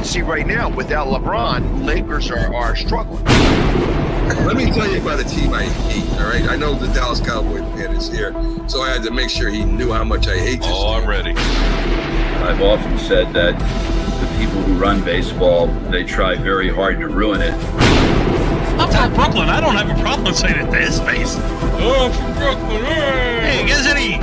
can see right now, without LeBron, Lakers are struggling. Let me tell you about a team I hate, all right? I know the Dallas Cowboy fan is here, so I had to make sure he knew how much I hate this team. I'm ready. I've often said that the people who run baseball, they try very hard to ruin it. I'm from Brooklyn. I don't have a problem saying it to his face. Oh, I'm from Brooklyn. Hey, get us any.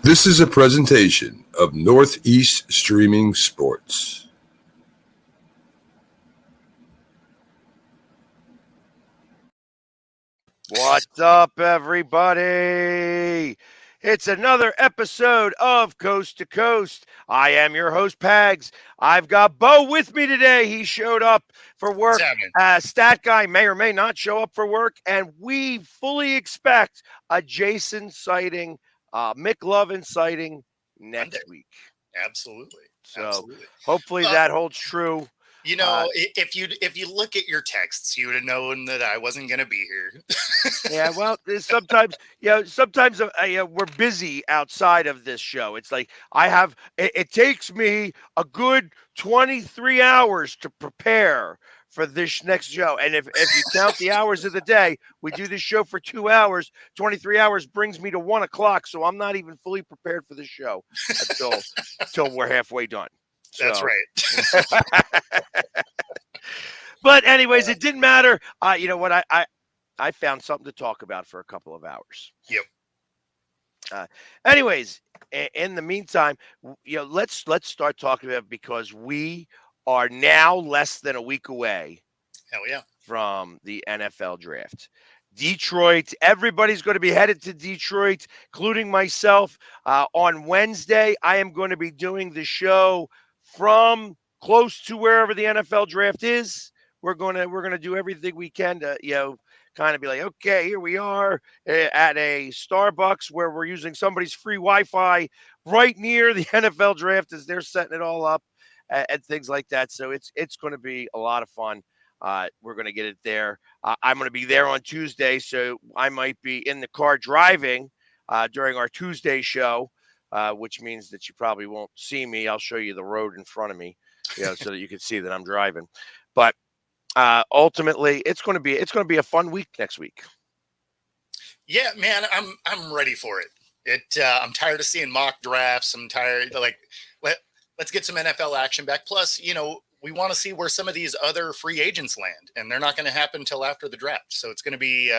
This is a presentation of Northeast Streaming Sports. What's up, everybody? It's another episode of Coast to Coast. I am your host, Pags. I've got Bo with me today. He showed up for work. StatGuy may or may not show up for work, and we fully expect a Jason sighting, McLovin sighting next week. Absolutely. So Absolutely. hopefully that holds true. You know, if you look at your texts, you would have known that I wasn't going to be here. Yeah, well, sometimes, we're busy outside of this show. It's like it takes me a good 23 hours to prepare for this next show. And if you count the hours of the day, we do this show for 2 hours. 23 hours brings me to 1 o'clock. So I'm not even fully prepared for the show until we're halfway done. That's right. But anyways, it didn't matter. You know what? I found something to talk about for a couple of hours. Yep. Anyways, in the meantime, let's start talking about it, because we are now less than a week away. Hell yeah. From the NFL draft. Detroit, everybody's going to be headed to Detroit, including myself. On Wednesday, I am going to be doing the show from close to wherever the NFL draft is. We're going to do everything we can to, kind of be like, okay, here we are at a Starbucks where we're using somebody's free Wi-Fi right near the NFL draft as they're setting it all up and things like that. So it's going to be a lot of fun. We're going to get it there. I'm going to be there on Tuesday, so I might be in the car driving during our Tuesday show, which means that you probably won't see me. I'll show you the road in front of me, so that you can see that I'm driving. But ultimately, it's going to be a fun week next week. Yeah, man, I'm ready for it. I'm tired of seeing mock drafts. I'm tired. Let's get some NFL action back. Plus, we want to see where some of these other free agents land, and they're not going to happen until after the draft. So it's going to be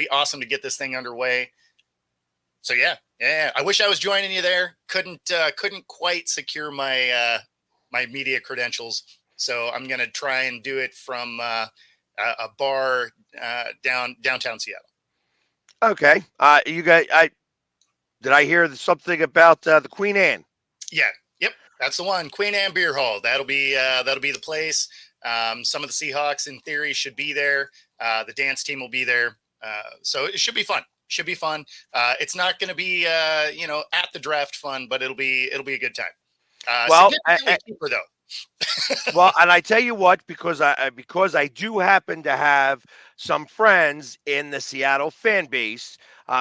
awesome to get this thing underway. So yeah. I wish I was joining you there. Couldn't quite secure my my media credentials. So I'm going to try and do it from a bar downtown Seattle. Okay. You guys, did I hear something about the Queen Anne? Yeah. Yep. That's the one. Queen Anne Beer Hall. That'll be the place. Some of the Seahawks in theory should be there. The dance team will be there. So it should be fun. It's not going to be, at the draft fun, but it'll be a good time. Well, cheaper though. Well, and I tell you what, because I do happen to have some friends in the Seattle fan base,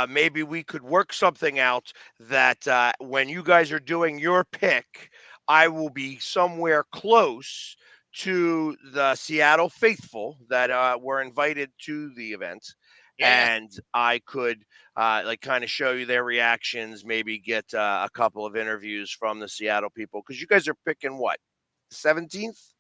maybe we could work something out that when you guys are doing your pick, I will be somewhere close to the Seattle faithful that were invited to the event. Yeah. And I could kind of show you their reactions, maybe get a couple of interviews from the Seattle people, because you guys are picking what? 17th?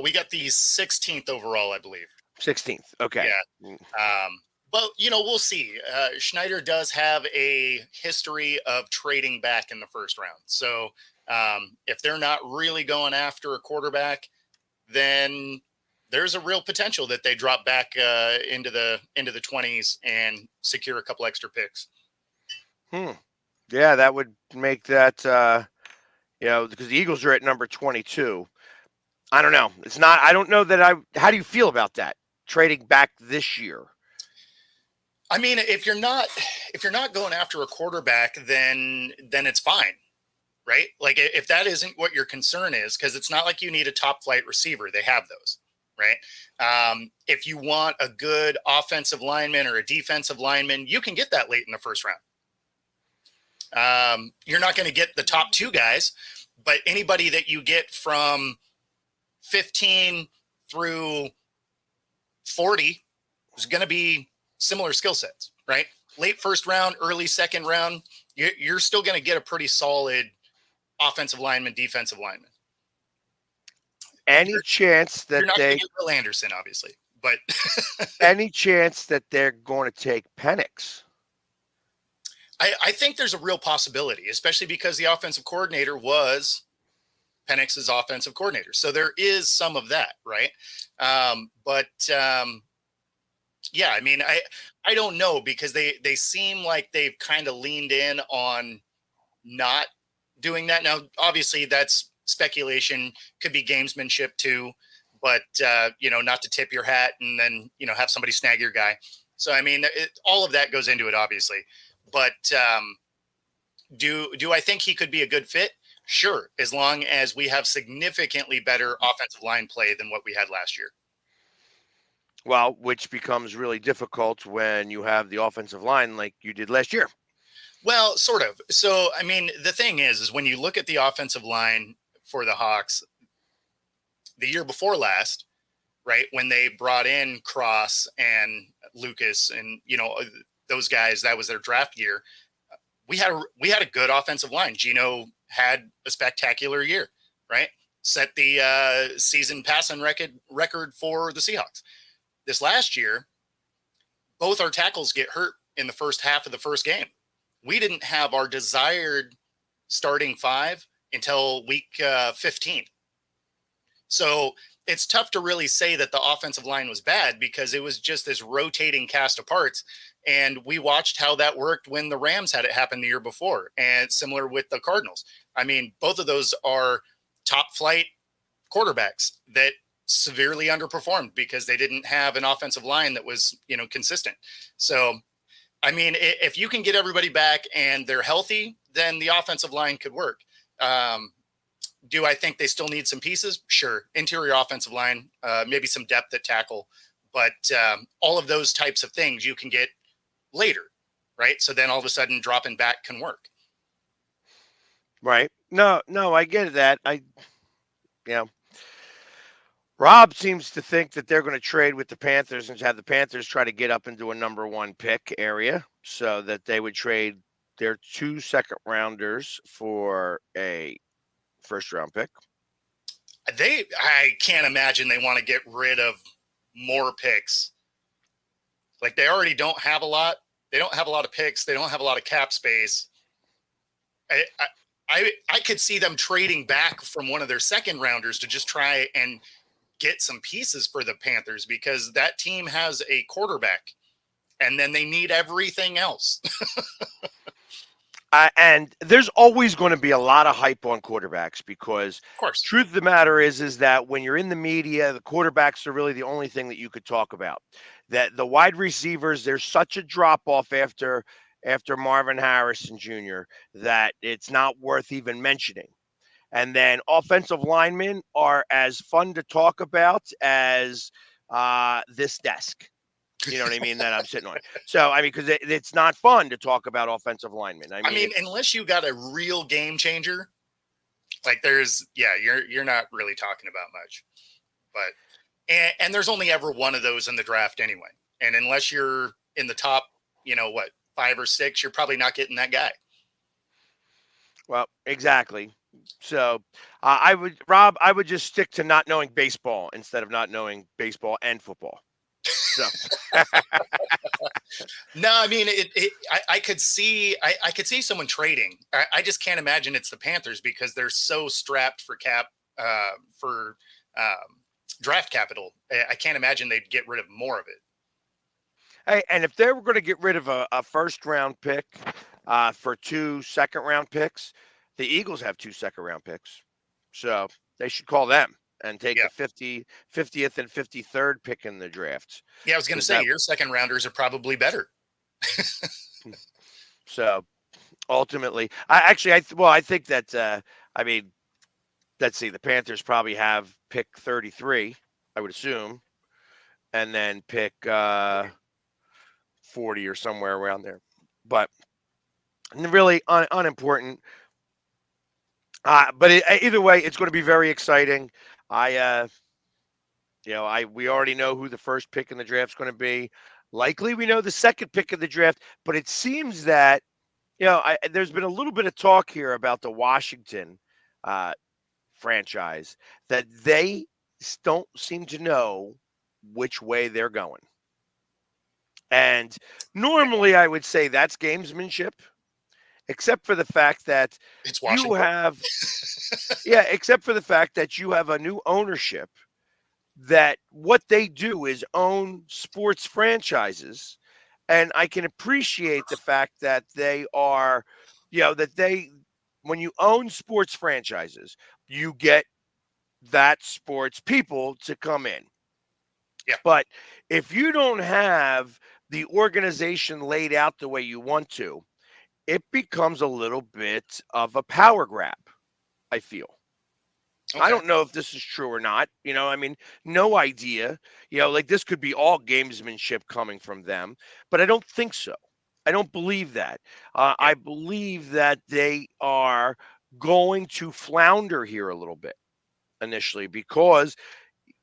We got the 16th overall, I believe. 16th. Okay. Yeah. But we'll see. Schneider does have a history of trading back in the first round. So if they're not really going after a quarterback, then there's a real potential that they drop back into the 20s and secure a couple extra picks. Yeah, that would make that because the Eagles are at number 22. I don't know. I don't know that how do you feel about that? Trading back this year? I mean, if you're not going after a quarterback, then it's fine. right? Like if that isn't what your concern is, because it's not like you need a top flight receiver. They have those, right? If you want a good offensive lineman or a defensive lineman, you can get that late in the first round. You're not going to get the top two guys, but anybody that you get from 15 through 40 is going to be similar skill sets, right? Late first round, early second round, you're still going to get a pretty solid offensive lineman, defensive lineman. Any chance that you're not going they to get Will Anderson, obviously, but any chance that they're going to take Penix? I think there's a real possibility, especially because the offensive coordinator was Penix's offensive coordinator. So there is some of that, right? Yeah, I mean, I don't know, because they seem like they've kind of leaned in on not doing that. Now, obviously, that's speculation, could be gamesmanship too, but not to tip your hat and then have somebody snag your guy. So I mean, all of that goes into it, obviously. But do I think he could be a good fit? Sure, as long as we have significantly better offensive line play than what we had last year. Well, which becomes really difficult when you have the offensive line like you did last year. Well, sort of. So, I mean, the thing is when you look at the offensive line for the Hawks the year before last, right, when they brought in Cross and Lucas and, those guys, that was their draft year. We had a good offensive line. Gino had a spectacular year, right? Set the season passing record for the Seahawks. This last year, both our tackles get hurt in the first half of the first game. We didn't have our desired starting five until week 15. So it's tough to really say that the offensive line was bad, because it was just this rotating cast of parts. And we watched how that worked when the Rams had it happen the year before, and similar with the Cardinals. I mean, both of those are top flight quarterbacks that severely underperformed because they didn't have an offensive line that was, consistent. So, I mean, if you can get everybody back and they're healthy, then the offensive line could work. Do I think they still need some pieces? Sure. Interior offensive line, maybe some depth at tackle, but all of those types of things you can get later, right? So then all of a sudden dropping back can work. Right. No, I get that. Rob seems to think that they're going to trade with the Panthers and have the Panthers try to get up into a number one pick area, so that they would trade their 2 second rounders for a first round pick. I can't imagine they want to get rid of more picks. Like, they already don't have a lot. They don't have a lot of picks. They don't have a lot of cap space. I could see them trading back from one of their second rounders to just try and get some pieces for the Panthers, because that team has a quarterback and then they need everything else. And there's always going to be a lot of hype on quarterbacks, because Of course. truth of the matter is that when you're in the media, the quarterbacks are really the only thing that you could talk about. That the wide receivers, there's such a drop off after Marvin Harrison Jr. that it's not worth even mentioning. And then offensive linemen are as fun to talk about as this desk. You know what I mean? That I'm sitting on. So, I mean, because it's not fun to talk about offensive linemen. I mean, unless you got a real game changer, like you're not really talking about much. But and there's only ever one of those in the draft anyway. And unless you're in the top, 5 or 6, you're probably not getting that guy. Well, exactly. So I would just stick to not knowing baseball instead of not knowing baseball and football. So. No, I mean, I could see someone trading. I just can't imagine it's the Panthers, because they're so strapped for draft capital. I can't imagine they'd get rid of more of it. Hey, and if they were going to get rid of a first round pick for 2 second round picks, the Eagles have 2 second round picks. So they should call them and take the 50th and 53rd pick in the draft. Yeah, I was going to say, your second rounders are probably better. So, Ultimately, I think that I mean, let's see, the Panthers probably have pick 33, I would assume, and then pick 40 or somewhere around there. But really unimportant. But either way, it's going to be very exciting. I, we already know who the first pick in the draft is going to be. Likely, we know the second pick of the draft. But it seems that there's been a little bit of talk here about the Washington uh, franchise that they don't seem to know which way they're going. And normally, I would say that's gamesmanship, except for the fact that It's you Washington. have Yeah, except for the fact that you have a new ownership that what they do is own sports franchises. And I can appreciate the fact that they are, when you own sports franchises, you get that sports people to come in. Yeah. But if you don't have the organization laid out the way you want to, it becomes a little bit of a power grab, I feel. I Okay. don't know if this is true or not. I mean, no idea. Like this could be all gamesmanship coming from them, but I don't think so. I don't believe that. Yeah. I believe that they are going to flounder here a little bit initially because,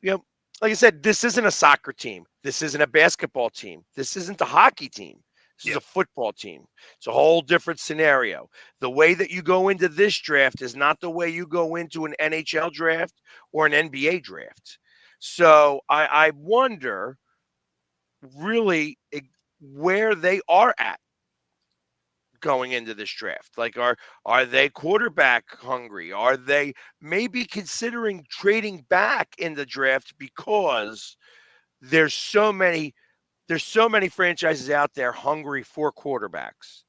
you know, like I said, this isn't a soccer team. This isn't a basketball team. This isn't a hockey team. This is Yeah. a football team. It's a whole different scenario. The way that you go into this draft is not the way you go into an NHL draft or an NBA draft. So I wonder really where they are at going into this draft. Like, are they quarterback hungry? Are they maybe considering trading back in the draft because there's so many franchises out there hungry for quarterbacks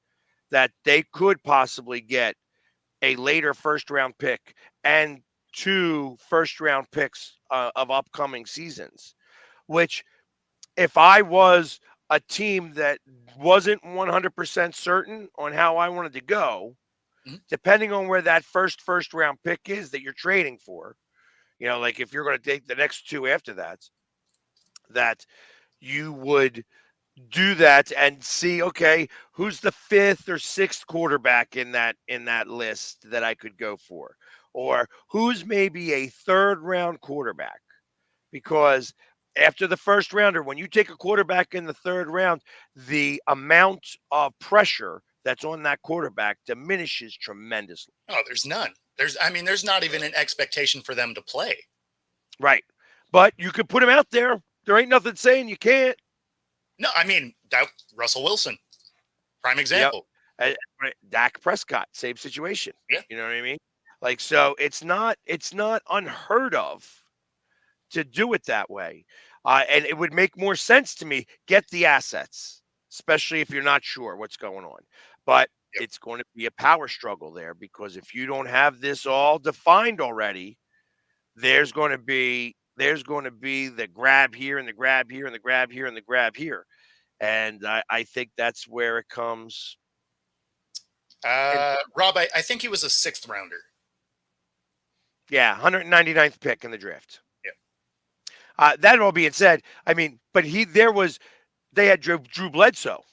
that they could possibly get a later first round pick and two first round picks of upcoming seasons, which if I was a team that wasn't 100% certain on how I wanted to go, Mhm. depending on where that first round pick is that you're trading for, like if you're going to take the next two after that you would do that and see, okay, who's the fifth or sixth quarterback in that list that I could go for, or who's maybe a third round quarterback, because after the first rounder, when you take a quarterback in the third round, the amount of pressure that's on that quarterback diminishes tremendously. Oh, there's none. There's not even an expectation for them to play. Right. But you could put him out there. There ain't nothing saying you can't. No, that Russell Wilson, prime Yep. example. Dak Prescott, same situation. Yeah. You know what I mean? Like, so it's not unheard of to do it that way. And it would make more sense to me, get the assets, especially if you're not sure what's going on. But Yep. it's going to be a power struggle there, because if you don't have this all defined already, there's going to be the grab here and the grab here and the grab here and the grab here. And I think that's where it comes. Rob, I think he was a sixth rounder. Yeah, 199th pick in the draft. Yeah. That all being said, I mean, but they had Drew Bledsoe,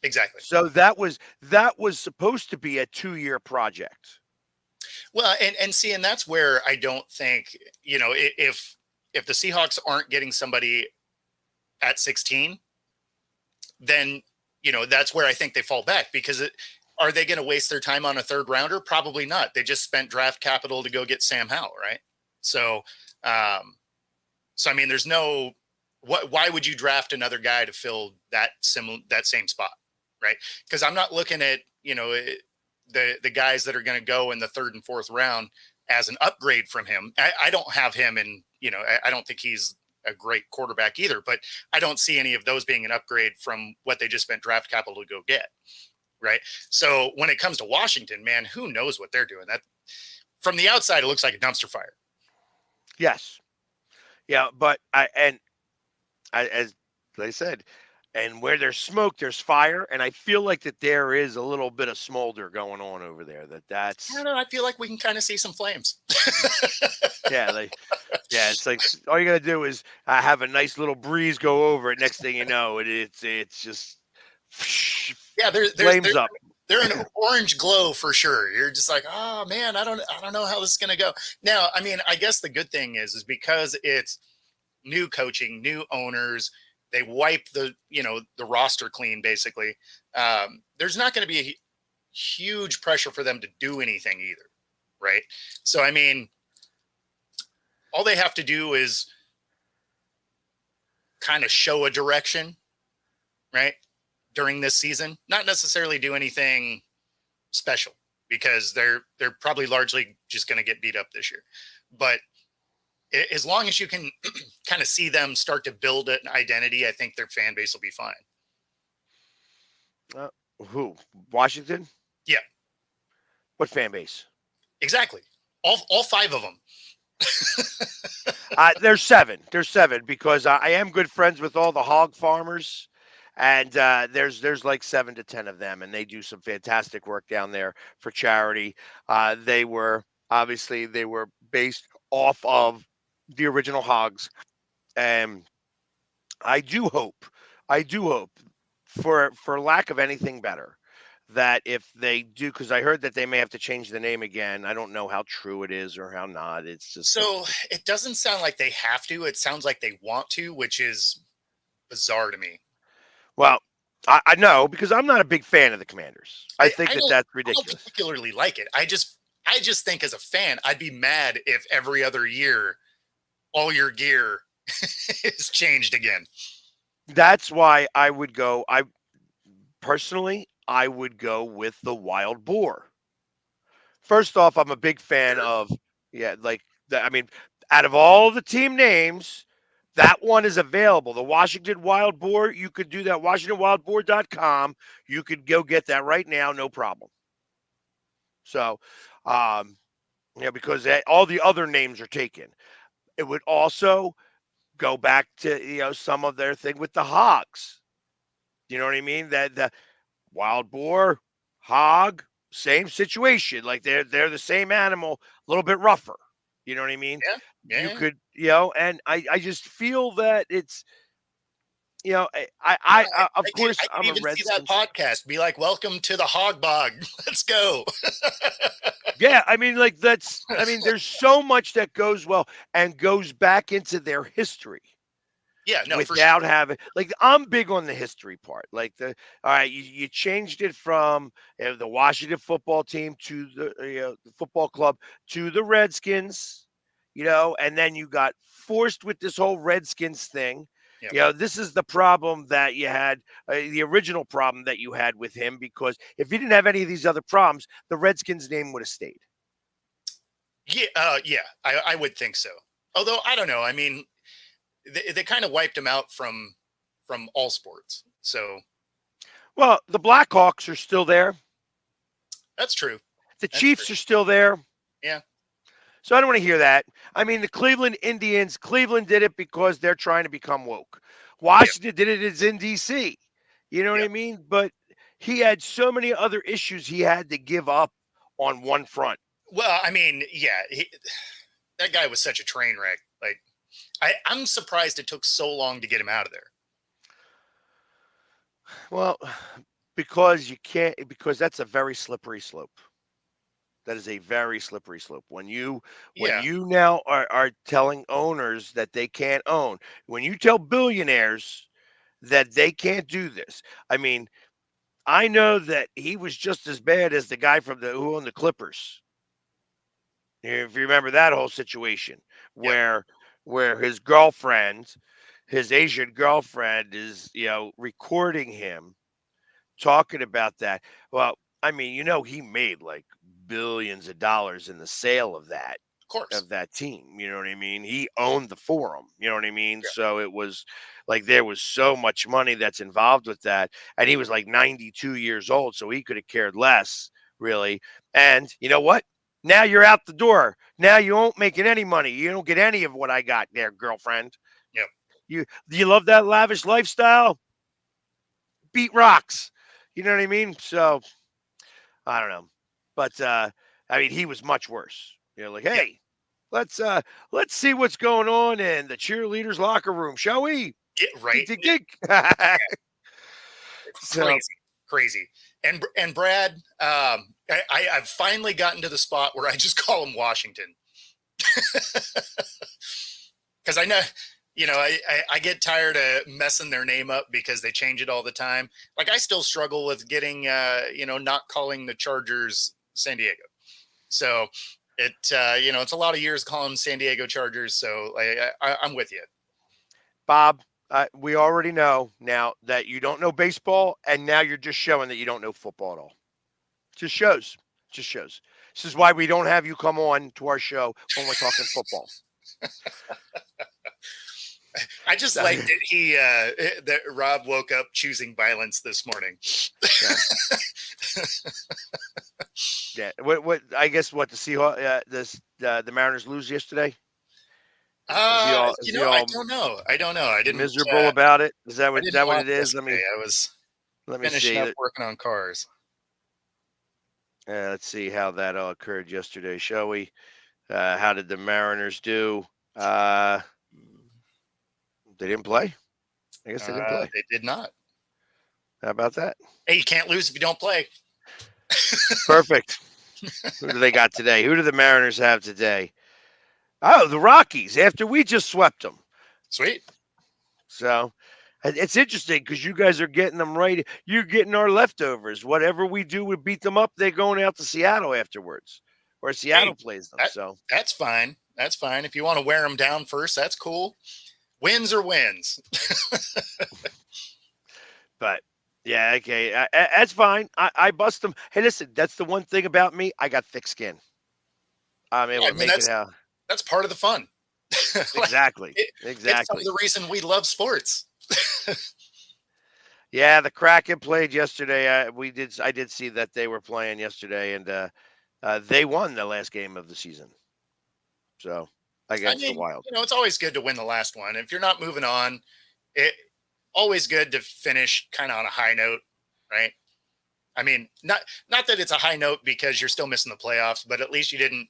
Exactly. so that was supposed to be a 2-year project. Well, and see, and that's where I don't think, if the Seahawks aren't getting somebody at 16, then that's where I think they fall back, because are they going to waste their time on a third rounder? Probably not. They just spent draft capital to go get Sam Howell, right? So, there's no why would you draft another guy to fill that same spot, right? Because I'm not looking at the guys that are going to go in the third and fourth round as an upgrade from him. I don't have him in, I don't think he's a great quarterback either, but I don't see any of those being an upgrade from what they just spent draft capital to go get. Right. So when it comes to Washington, man, who knows what they're doing? That from the outside, it looks like a dumpster fire. Yes. Yeah, but as I said, And where there's smoke, there's fire. And I feel like that there is a little bit of smolder going on over there. I don't That's know. I feel like we can kind of see some flames. yeah, yeah. It's like all you gotta do is have a nice little breeze go over it. Next thing you know, it's just Yeah, flames up. they're an orange glow for sure. You're just like, oh man, I don't know how this is gonna go. Now, I mean, I guess the good thing is because it's new coaching, new owners, they wipe the roster clean basically. There's not going to be a huge pressure for them to do anything either, right? So I mean, all they have to do is kind of show a direction, right? During this season, not necessarily do anything special because they're probably largely just going to get beat up this year. But as long as you can kind of see them start to build an identity, I think their fan base will be fine. Who? Washington? Yeah, What fan base? exactly. All five of them. There's seven. There's seven because I am good friends with all the hog farmers, and there's like 7 to 10 of them, and they do some fantastic work down there for charity. They were based off of the original hogs, and I do hope, for lack of anything better, that if they do, because I heard that they may have to change the name again. I don't know how true it is or how not. It's just So it doesn't sound like they have to. It sounds like they want to, which is bizarre to me. well, I know because I'm not a big fan of the Commanders. I think that that's I don't ridiculous. particularly like it. I just think as a fan, I'd be mad if every other year all your gear is changed again. That's why I would go. I personally, I would go with the wild boar. First off, I'm a big fan of, yeah, like I mean, out of all the team names, that one is available. The Washington Wild Boar, you could do that. WashingtonWildBoar.com. You could go get that right now, no problem. So, um, because all the other names are taken. It would also go back to some of their thing with the hogs. You know what I mean? That the wild boar, hog, same situation. Like they're the same animal, a little bit rougher. You know what I mean? Yeah. You could, and I just feel that it's, of course I I'm could a even see that Redskins. podcast. Be like, welcome to the hog bog. Let's go. Yeah, I mean, like there's so much that goes well and goes back into their history. Yeah, no, for sure. Without having, like, I'm big on the history part. Like all right, you changed it from the Washington football team to the football club to the Redskins, and then you got forced with this whole Redskins thing. Yep. This is the problem that you had, the original problem that you had with him, because if you didn't have any of these other problems, the Redskins name would have stayed. Yeah, I would think so. Although I don't know. I mean, they kind of wiped him out from all sports. So Well, the Blackhawks are still there. that's true. The That's Chiefs true. are still there. Yeah. So I don't want to hear that. I mean, the Cleveland Indians, Cleveland did it because they're trying to become woke. Washington did it, it's in D.C. You know what I Yep. mean? But he had so many other issues he had to give up on one front. Well, I mean, yeah, that guy was such a train wreck. Like, I'm surprised it took so long to get him out of there. Well, because you can't, because that's a very slippery slope. That is a very slippery slope. When you Yeah. now are telling owners that they can't own, when you tell billionaires that they can't do this. I mean, I know that he was just as bad as the guy from who owned the Clippers. If you remember that whole situation Yep. where his girlfriend, his Asian girlfriend, is recording him talking about that. Well, I mean, he made like billions of dollars in the sale of Of course. that team. You know what I mean? He owned the forum. You know what I mean? Yeah. So it was like there was so much money that's involved with that. And he was like 92 years old, so he could have cared less, really. And you know what? Now you're out the door. Now you won't making any money. You don't get any of what I got there, girlfriend. Yep. Do you love that lavish lifestyle? beat rocks. You know what I mean? So I don't know. But I mean, he was much worse. Like, Yeah, hey, let's see what's going on in the cheerleaders locker room, shall we? yeah, right. Tick tick tick. So Crazy, crazy. And Brad, I've finally gotten to the spot where I just call him Washington. Because I know, I get tired of messing their name up because they change it all the time. Like I still struggle with getting, not calling the Chargers San Diego. So it's a lot of years calling San Diego Chargers. So I'm with you. Bob, we already know now that you don't know baseball, and now you're just showing that you don't know football at all. Just shows. Just shows. This is why we don't have you come on to our show when we're talking football. I just like that that Rob woke up choosing violence this morning. Yeah. What? I guess what the Seahawks, the Mariners lose yesterday. I don't know. I didn't miserable about it. Is that I what didn't that what watch it is? yesterday. I was Let me finishing see. up working on cars. Let's see how that all occurred yesterday, shall we? How did the Mariners do? They didn't play. I guess they didn't play. They did not. How about that? Hey, you can't lose if you don't play. Perfect. Who do they got today? Who do the Mariners have today? Oh, the Rockies, after we just swept them. Sweet. So it's interesting because you guys are getting them right. You're getting our leftovers. Whatever we do, we beat them up. They're going out to Seattle afterwards, or Seattle plays them. So that's fine. That's fine. If you want to wear them down first, that's cool. Wins are wins. But yeah, okay, that's fine. I bust them. Hey, listen, that's the one thing about me. I got thick skin. I'm able to make it out. That's part of the fun. Exactly. Exactly. It's part of the reason we love sports. Yeah, the Kraken played yesterday. I did see that they were playing yesterday, and they won the last game of the season. So against the Wild. It's always good to win the last one. If you're not moving on, it always good to finish kind of on a high note, right? I mean, not that it's a high note because you're still missing the playoffs, but at least you didn't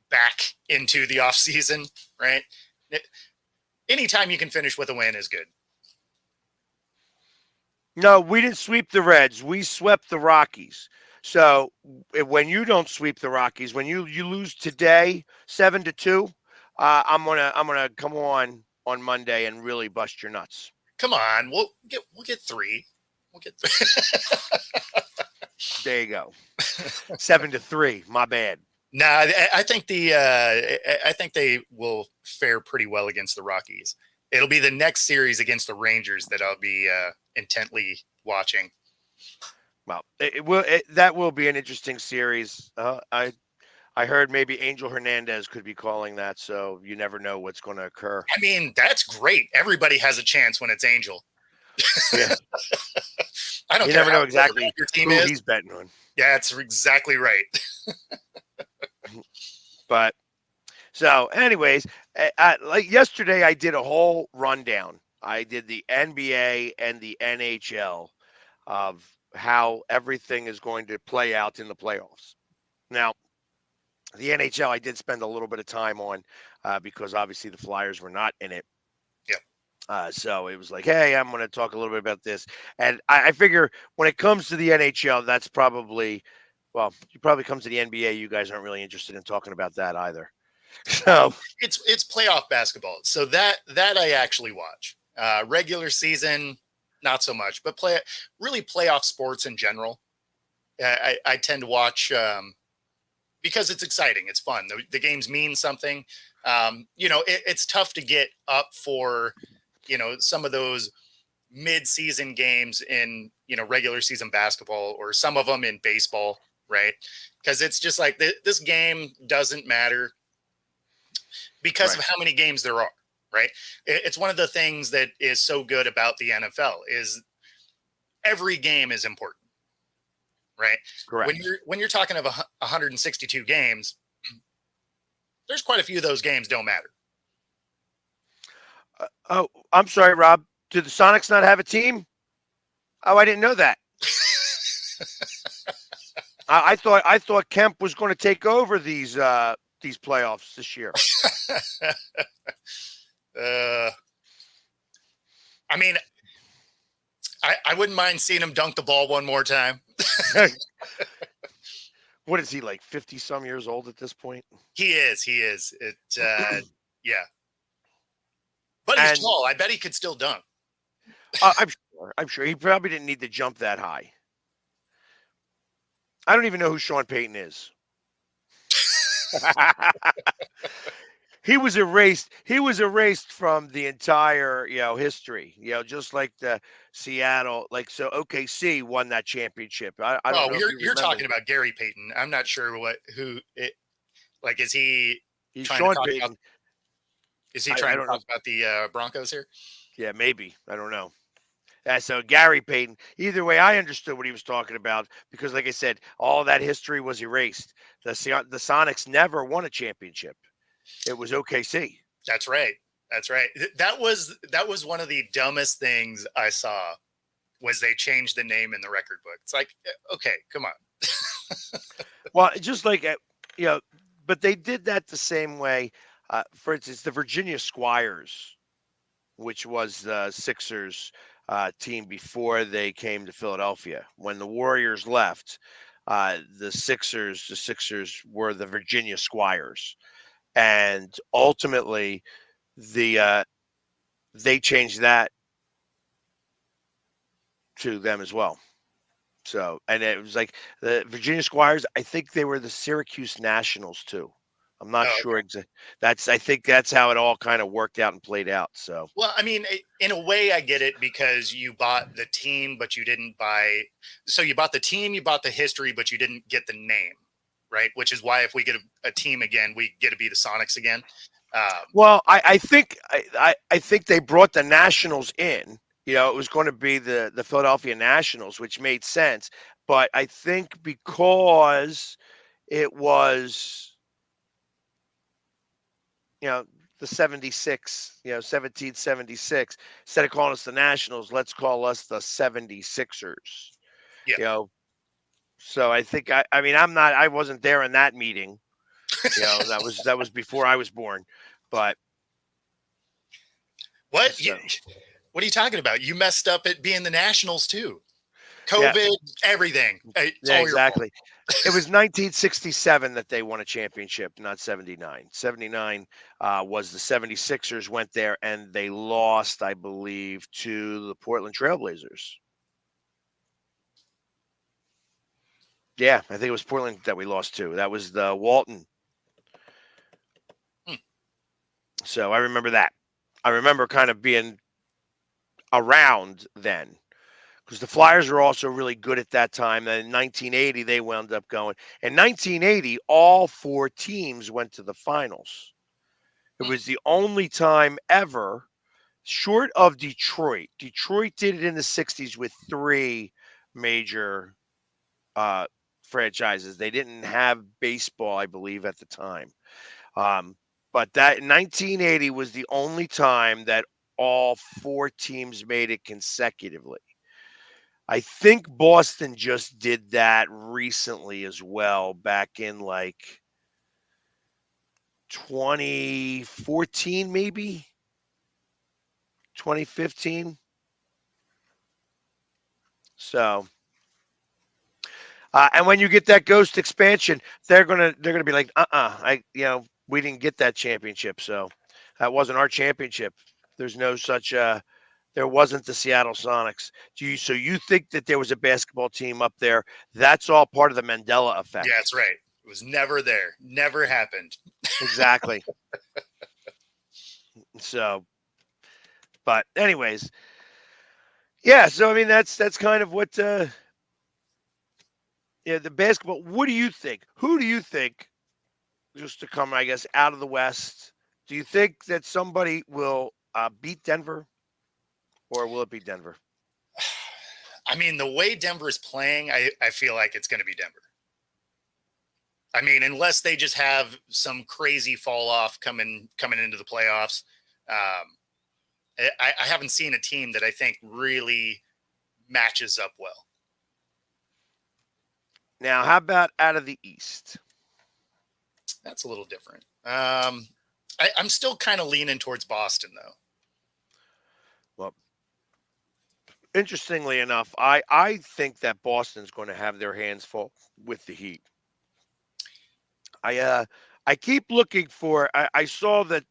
back into the off season, right? Anytime you can finish with a win is good. No, we didn't sweep the Reds. We swept the Rockies. So when you don't sweep the Rockies, when you lose today 7-2, I'm gonna come on Monday and really bust your nuts. Come on, we'll get 3. We'll get 3. There you go. 7-3. My bad. Nah, I think they will fare pretty well against the Rockies. It'll be the next series against the Rangers that I'll be intently watching. Well, that will be an interesting series. I heard maybe Angel Hernandez could be calling that, so you never know what's going to occur. I mean, that's great. Everybody has a chance when it's Angel. Yeah. I don't you care. Never know exactly your team who is. He's betting on. Yeah, that's exactly right. But so, anyways, like yesterday, I did a whole rundown. I did the NBA and the NHL of how everything is going to play out in the playoffs. Now, the NHL, I did spend a little bit of time on because obviously the Flyers were not in it. Yeah. So it was like, hey, I'm going to talk a little bit about this. And I figure when it comes to the NHL, that's probably, well, it probably comes to the NBA. You guys aren't really interested in talking about that either. So it's playoff basketball. So that I actually watch. Regular season, not so much, but really playoff sports in general. I tend to watch because it's exciting. It's fun. The games mean something. It's tough to get up for, some of those mid-season games in, regular season basketball, or some of them in baseball, right? Because it's just like this game doesn't matter because of how many games there are, right? It's one of the things that is so good about the NFL is every game is important, right? correct. When you're talking of 162 games, there's quite a few of those games don't matter. Oh, I'm sorry, Rob. Do the Sonics not have a team? Oh, I didn't know that. I thought Kemp was going to take over these playoffs this year. I mean, I wouldn't mind seeing him dunk the ball one more time. What is he, like 50 some years old at this point? He is. Yeah. But he's And tall. I bet he could still dunk. I'm sure he probably didn't need to jump that high. I don't even know who Sean Payton is. He was erased. He was erased from the entire, history. Just like the Seattle, like so. OKC won that championship. I don't Oh, know if you you're remember. talking about Gary Payton. I'm not sure is he He's trying Sean to talk Payton. about? Is he I trying to don't talk know. about the Broncos here? Yeah, maybe. I don't know. So Gary Payton. Either way, I understood what he was talking about because, like I said, all that history was erased. The Sonics never won a championship. It was OKC. That's right. That's right. That was one of the dumbest things I saw. Was they changed the name in the record book? It's like, okay, come on. Well, just like but they did that the same way. For instance, the Virginia Squires, which was the Sixers team before they came to Philadelphia. When the Warriors left, the Sixers were the Virginia Squires, and ultimately they changed that to them as well. So, and it was like the Virginia Squires. I think they were the Syracuse Nationals too. I'm not Oh, sure exactly. I think that's how it all kind of worked out and played out. So, well, I mean, in a way, I get it because you bought the team, but you didn't buy. So you bought the team, you bought the history, but you didn't get the name, right? Which is why if we get a team again, we get to be the Sonics again. well, I think they brought the Nationals in. It was going to be the Philadelphia Nationals, which made sense. But I think because it was the 76, 1776, instead of calling us the Nationals, let's call us the 76ers. Yeah. So I think I wasn't there in that meeting. That was before I was born. But What? so, What are you talking about? You messed up at being the Nationals too. COVID, everything. It's all exactly. It was 1967 that they won a championship, not 79. 79 was the 76ers went there and they lost, I believe, to the Portland Trailblazers. Yeah, I think it was Portland that we lost to. That was the Walton. So I remember that. I remember kind of being around then because the Flyers were also really good at that time. Then in 1980, they wound up going. In 1980, all four teams went to the finals. It was the only time ever, short of Detroit. Detroit did it in the 60s with three major franchises. They didn't have baseball, I believe, at the time. But that 1980 was the only time that all four teams made it consecutively. I think Boston just did that recently as well, back in like 2014, maybe 2015. So, and when you get that Ghost expansion, they're gonna be like, we didn't get that championship, so that wasn't our championship. There's no such there wasn't the Seattle Sonics. So you think that there was a basketball team up there? That's all part of the Mandela effect. Yeah, that's right. It was never there. Never happened. Exactly. So, but anyways, yeah. So I mean, that's kind of what the basketball. What do you think? Who do you think, just to come, I guess, out of the West? Do you think that somebody will beat Denver, or will it be Denver? I mean, the way Denver is playing, I feel like it's going to be Denver. I mean, unless they just have some crazy fall off coming into the playoffs. I haven't seen a team that I think really matches up well. Now, how about out of the East? That's a little different. I'm still kind of leaning towards Boston, though. Well, interestingly enough, I think that Boston's going to have their hands full with the Heat. I keep looking for. I saw that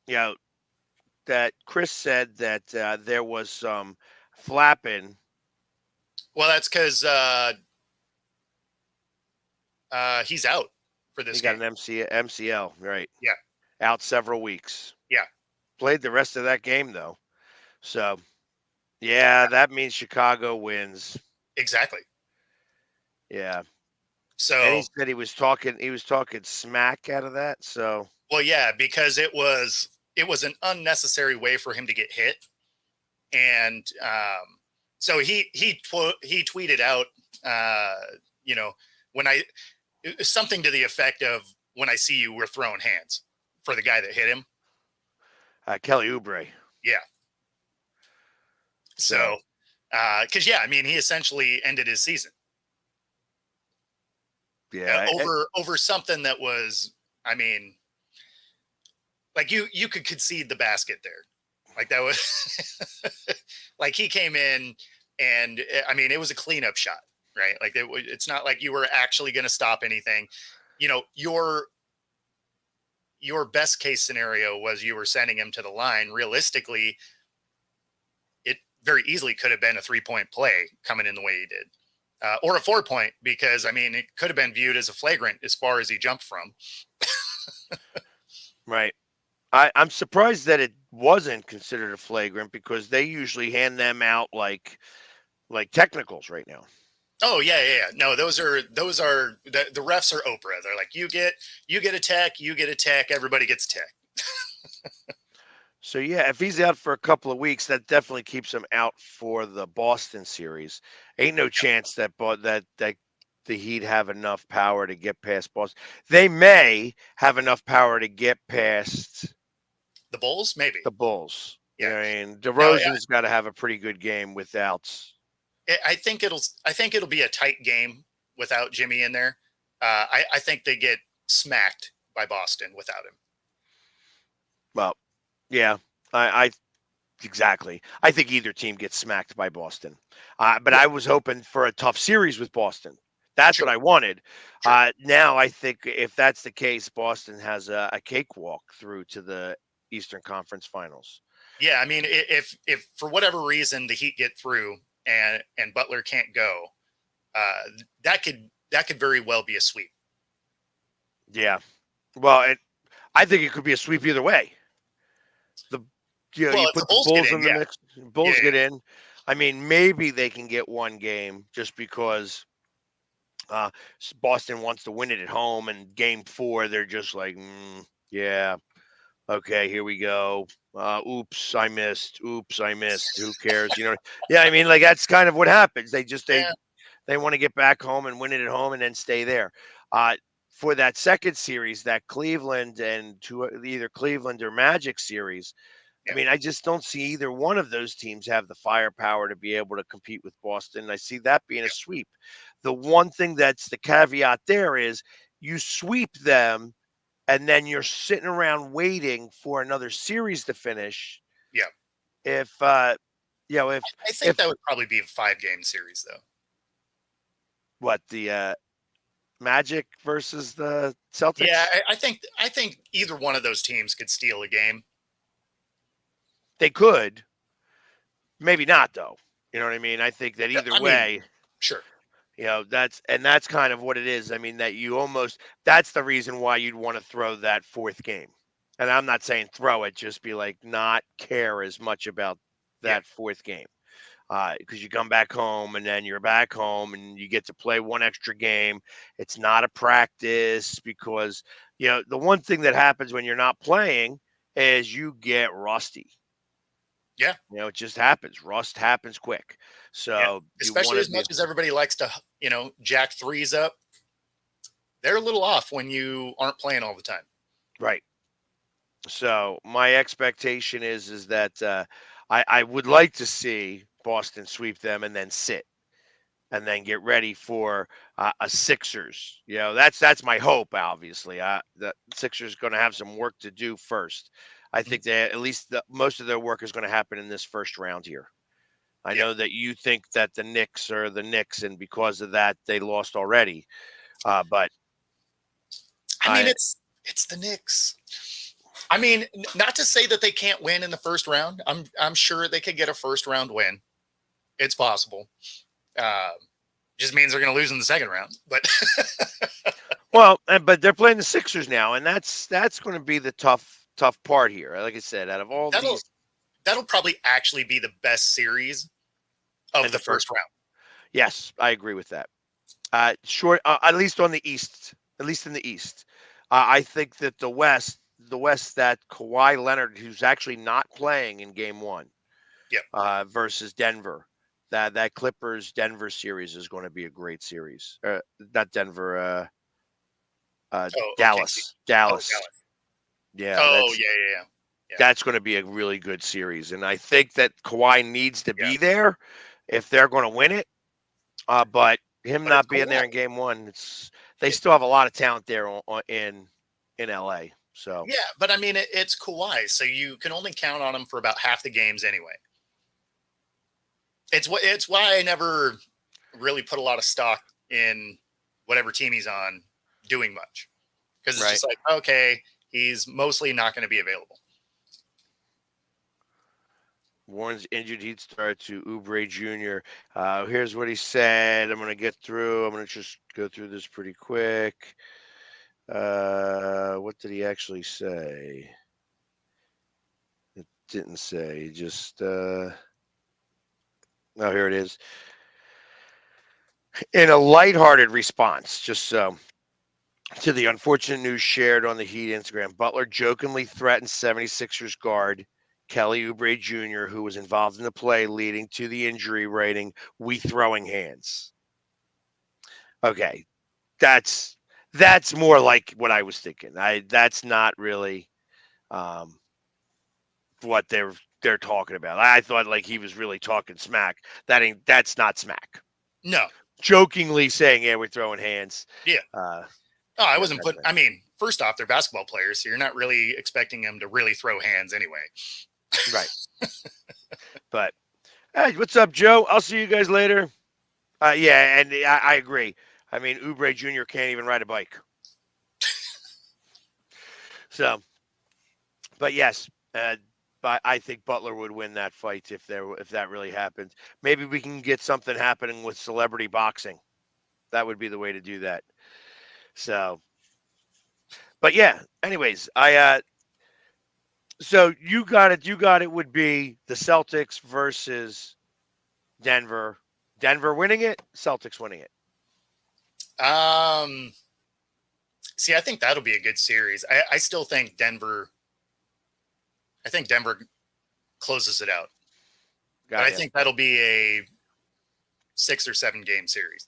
you know that Chris said that there was some flapping. Well, that's because he's out for this He got game. an MCL, right? Yeah. Out several weeks. Yeah. Played the rest of that game though. So, yeah, that means Chicago wins. Exactly. Yeah. So, And he said he was talking smack out of that. So, well, yeah, because it was an unnecessary way for him to get hit, and so he tweeted out, when something to the effect of, "When I see you, we're throwing hands," for the guy that hit him. Kelly Oubre. Yeah. So, because I mean, he essentially ended his season. Yeah. Over something that was, I mean, like you could concede the basket there. Like that was like he came in and I mean, it was a cleanup shot, right? Like it's not like you were actually going to stop anything. Your best case scenario was you were sending him to the line. Realistically, it very easily could have been a 3-point play coming in the way he did. Or a 4-point, because I mean, it could have been viewed as a flagrant as far as he jumped from. Right. I'm surprised that it wasn't considered a flagrant because they usually hand them out like technicals right now. Oh yeah. No, those are the refs are Oprah. They're like, you get a tech, everybody gets a tech. So yeah, if he's out for a couple of weeks, that definitely keeps him out for the Boston series. Ain't no chance that the Heat have enough power to get past Boston. They may have enough power to get past The Bulls, maybe. the Bulls. Yeah. You know what I mean, DeRozan's got to have a pretty good game without. I think it'll be a tight game without Jimmy in there. I think they get smacked by Boston without him. Well, yeah, I exactly. I think either team gets smacked by Boston. But I was hoping for a tough series with Boston. That's what I wanted. Sure. Now I think if that's the case, Boston has a cakewalk through to the Eastern Conference Finals. Yeah, I mean, if for whatever reason the Heat get through and Butler can't go, that could very well be a sweep. Yeah, well, I think it could be a sweep either way. You put the Bulls in the mix. Bulls get in. I mean, maybe they can get one game just because Boston wants to win it at home, and game 4 they're just like, yeah, okay, here we go. Oops, I missed. Who cares? Yeah, I mean, like that's kind of what happens. They want to get back home and win it at home and then stay there. For that second series, that Cleveland and either Cleveland or Magic series, I mean, I just don't see either one of those teams have the firepower to be able to compete with Boston. I see that being a sweep. The one thing that's the caveat there is you sweep them and then you're sitting around waiting for another series to finish. Yeah. I think that would probably be a 5-game series though. What, the Magic versus the Celtics? Yeah, I think either one of those teams could steal a game. They could. Maybe not, though. You know what I mean? I think that either way. Sure. That's kind of what it is. I mean, that's the reason why you'd want to throw that 4th game. And I'm not saying throw it, just be like not care as much about that 4th game. Because you come back home and then you're back home and you get to play one extra game. It's not a practice because, the one thing that happens when you're not playing is you get rusty. Yeah. It just happens. Rust happens quick. So especially as much as everybody likes to, jack threes up, they're a little off when you aren't playing all the time. Right. So my expectation is that I would like to see Boston sweep them and then sit and then get ready for a Sixers. That's my hope. Obviously, the Sixers going to have some work to do first. I think that at least most of their work is going to happen in this first round here. I Yeah. know that you think that the Knicks are the Knicks, and because of that, they lost already. But I mean, it's the Knicks. I mean, not to say that they can't win in the first round. I'm sure they could get a first round win. It's possible. Just means they're going to lose in the second round. But but they're playing the Sixers now, and that's going to be the tough part here. Like I said, out of all these, that'll probably actually be the best series of the first round. Yes, I agree with that. At least on the East, at least in the East, I think that the West, that Kawhi Leonard, who's actually not playing in Game 1, versus Denver, that Clippers Denver series is going to be a great series. Not Denver, Dallas. Dallas. Yeah. Yeah. That's going to be a really good series, and I think that Kawhi needs to be there if they're going to win it. But him not being there in Game 1, they still have a lot of talent there in LA. So yeah, but I mean it's Kawhi, so you can only count on him for about half the games anyway. It's why I never really put a lot of stock in whatever team he's on doing much, because it's just like, okay, he's mostly not going to be available. Warren's injured. He'd start to Oubre Jr. Here's what he said. I'm going to get through. I'm going to just go through this pretty quick. What did he actually say? It didn't say. He just. Here it is. In a lighthearted response, just so, to the unfortunate news shared on the Heat Instagram, Butler jokingly threatened 76ers guard Kelly Oubre Jr., who was involved in the play leading to the injury, writing, "We throwing hands." Okay, that's more like what I was thinking. That's not really what they're talking about. I thought like he was really talking smack. That's not smack. No. Jokingly saying, "Yeah, we're throwing hands." Yeah. I wasn't putting. I mean, first off, they're basketball players, so you're not really expecting them to really throw hands anyway. Right. But hey, what's up, Joe? I'll see you guys later. Yeah, and I agree. I mean, Oubre Jr. can't even ride a bike. So, but yes, but I think Butler would win that fight if that really happens. Maybe we can get something happening with celebrity boxing. That would be the way to do that. So, but yeah. Anyways, so you got it. You got it. Would be the Celtics versus Denver. Denver winning it. Celtics winning it. See, I think that'll be a good series. I still think Denver. I think Denver closes it out. But I think that'll be a 6 or 7 game series.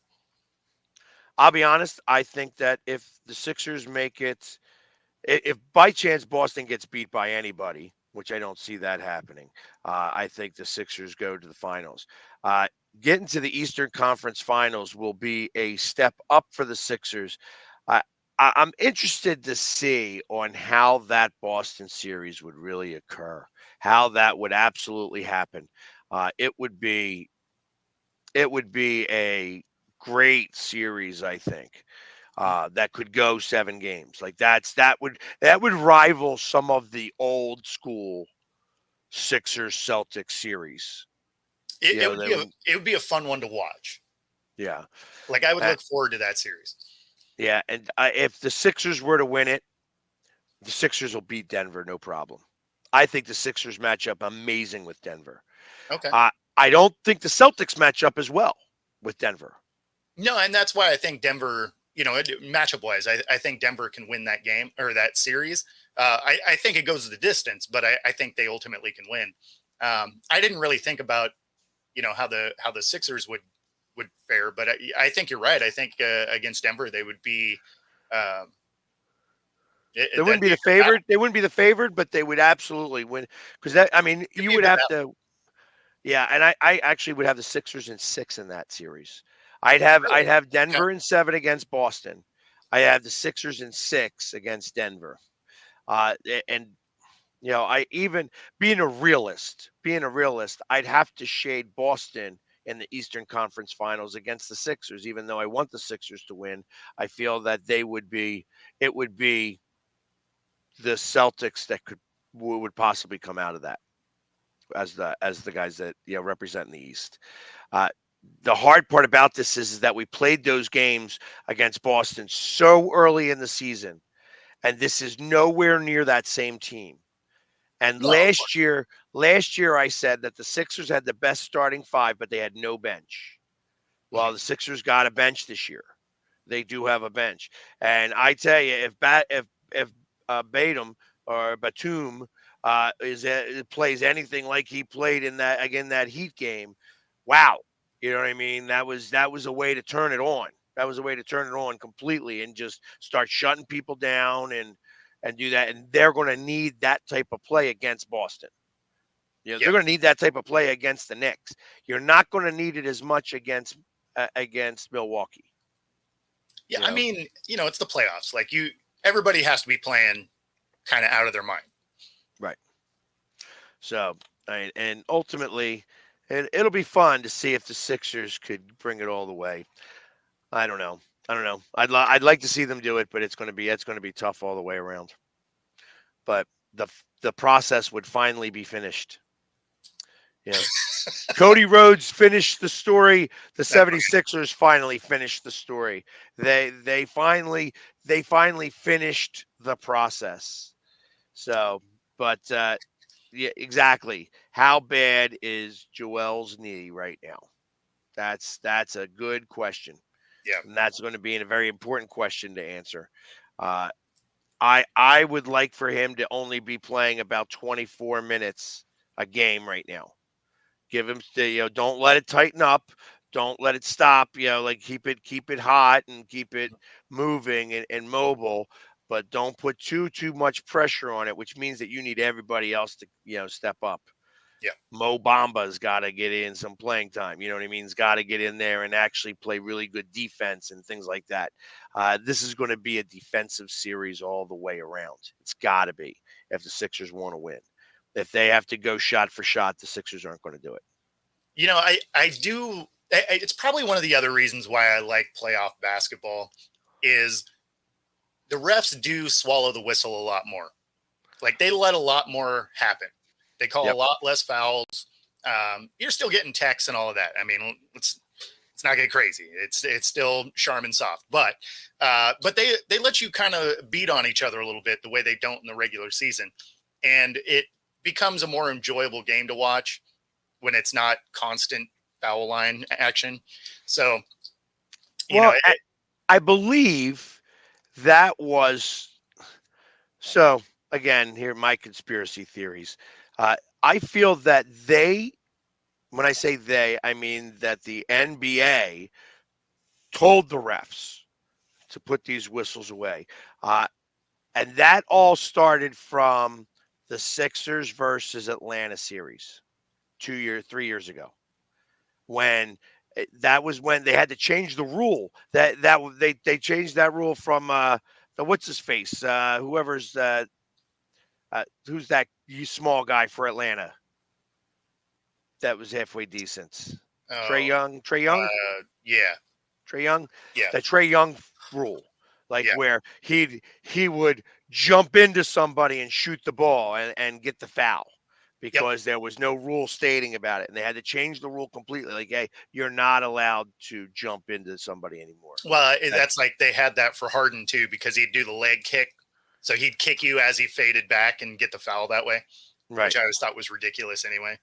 I'll be honest. I think that if the Sixers make it, if by chance Boston gets beat by anybody, which I don't see that happening, I think the Sixers go to the finals. Getting to the Eastern Conference Finals will be a step up for the Sixers. I'm interested to see on how that Boston series would really occur, how that would absolutely happen. It would be a great series, I think. That could go 7 games. Like that would rival some of the old school Sixers Celtics series. It would be a fun one to watch. Yeah. Like I would look forward to that series. Yeah, and if the Sixers were to win it, the Sixers will beat Denver, no problem. I think the Sixers match up amazing with Denver. Okay. I don't think the Celtics match up as well with Denver. No, and that's why I think Denver, matchup wise, I think Denver can win that game or that series. I think it goes the distance, but I think they ultimately can win. I didn't really think about, how the Sixers would fare, but I think you're right. I think against Denver, they would be. They wouldn't be the favorite. They wouldn't be the favorite, but they would absolutely win because you would have to. Yeah, and I actually would have the Sixers in 6 in that series. I'd have Okay. Denver in 7 against Boston. I have the Sixers in 6 against Denver. And I even being a realist, I'd have to shade Boston in the Eastern Conference Finals against the Sixers, even though I want the Sixers to win. I feel that it would be the Celtics that would possibly come out of that as the guys that represent in the East. Uh, the hard part about this is that we played those games against Boston so early in the season, and this is nowhere near that same team. And No, of course. last year I said that the Sixers had the best starting five, but they had no bench. Well, Mhm. the Sixers got a bench this year. They do have a bench, and I tell you, if Batum or Batum plays anything like he played in that Heat game, wow, you know what I mean? That was a way to turn it on. That was a way to turn it on completely and just start shutting people down and do that. And they're going to need that type of play against Boston. Yeah. They're going to need that type of play against the Knicks. You're not going to need it as much against Milwaukee. Yeah. You I know, mean, it's the playoffs. Like everybody has to be playing kind of out of their mind. right? So, and ultimately, it'll be fun to see if the Sixers could bring it all the way. I don't know. I don't know. I'd like to see them do it, but it's going to be tough all the way around. But the process would finally be finished. You know, Cody Rhodes finished the story. The That- 76ers finally finished the story. They finally finished the process. So, but yeah, exactly. How bad is Joel's knee right now? That's a good question, Yeah. and that's going to be a very important question to answer. Uh, I would like for him to only be playing about 24 minutes a game right now. Give him don't let it tighten up. Don't let it stop. Like keep it hot and keep it moving and mobile, but don't put too much pressure on it, which means that you need everybody else to step up. Yeah. Mo Bamba's got to get in some playing time. You know what I mean? He's got to get in there and actually play really good defense and things like that. This is going to be a defensive series all the way around. It's got to be if the Sixers want to win. If they have to go shot for shot, the Sixers aren't going to do it. I do. It's probably one of the other reasons why I like playoff basketball is the refs do swallow the whistle a lot more. Like they let a lot more happen. They call a Yep. lot less fouls. You're still getting techs and all of that. I mean, let's not get crazy. It's still Charmin soft, but they let you kind of beat on each other a little bit the way they don't in the regular season, and it becomes a more enjoyable game to watch when it's not constant foul line action. So, Well, I believe that was so. Again, here my conspiracy theories. Uh, I feel that when I say they, I mean that the NBA told the refs to put these whistles away. Uh, and that all started from the Sixers versus Atlanta series 3 years ago. That was when they had to change the rule. They changed that rule from the what's his face, who's that small guy for Atlanta that was halfway decent. Trey oh, Young. Trey Young. yeah, Trey Young, yeah, the Trey Young rule, like yeah, where he would jump into somebody and shoot the ball and get the foul yep. because there was no rule stating about it, and they had to change the rule completely. Like, hey, you're not allowed to jump into somebody anymore. Well, That, that's like they had that for Harden too because he'd do the leg kick, so he'd kick you as he faded back and get the foul that way, right, which I always thought was ridiculous anyway.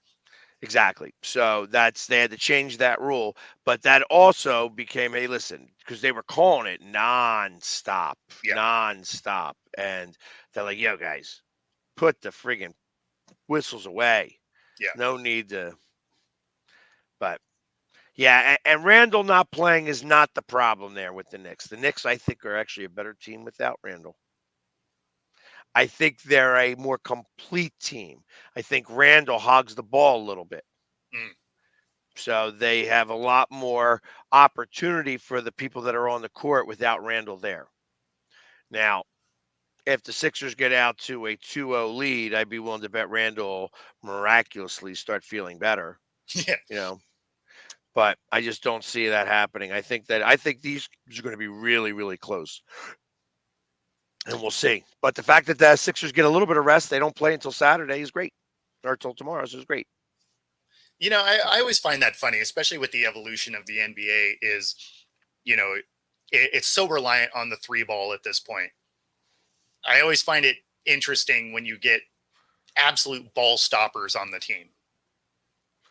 exactly. So they had to change that rule, but that also became, hey, listen, because they were calling it nonstop, Yeah, nonstop, and they're like, yo, guys, put the friggin' whistles away. yeah. No need to. But yeah, and Randall not playing is not the problem there with the Knicks. The Knicks, I think, are actually a better team without Randall. I think they're a more complete team. I think Randall hogs the ball a little bit. Mm. So they have a lot more opportunity for the people that are on the court without Randall there. Now, if the Sixers get out to a 2-0 lead, I'd be willing to bet Randall miraculously start feeling better, Yeah. you know. But I just don't see that happening. I think these are going to be really, really close. And we'll see. But the fact that the Sixers get a little bit of rest, they don't play until Saturday is great. Or until tomorrow is great. I always find that funny, especially with the evolution of the NBA is, it's so reliant on the three ball at this point. I always find it interesting when you get absolute ball stoppers on the team,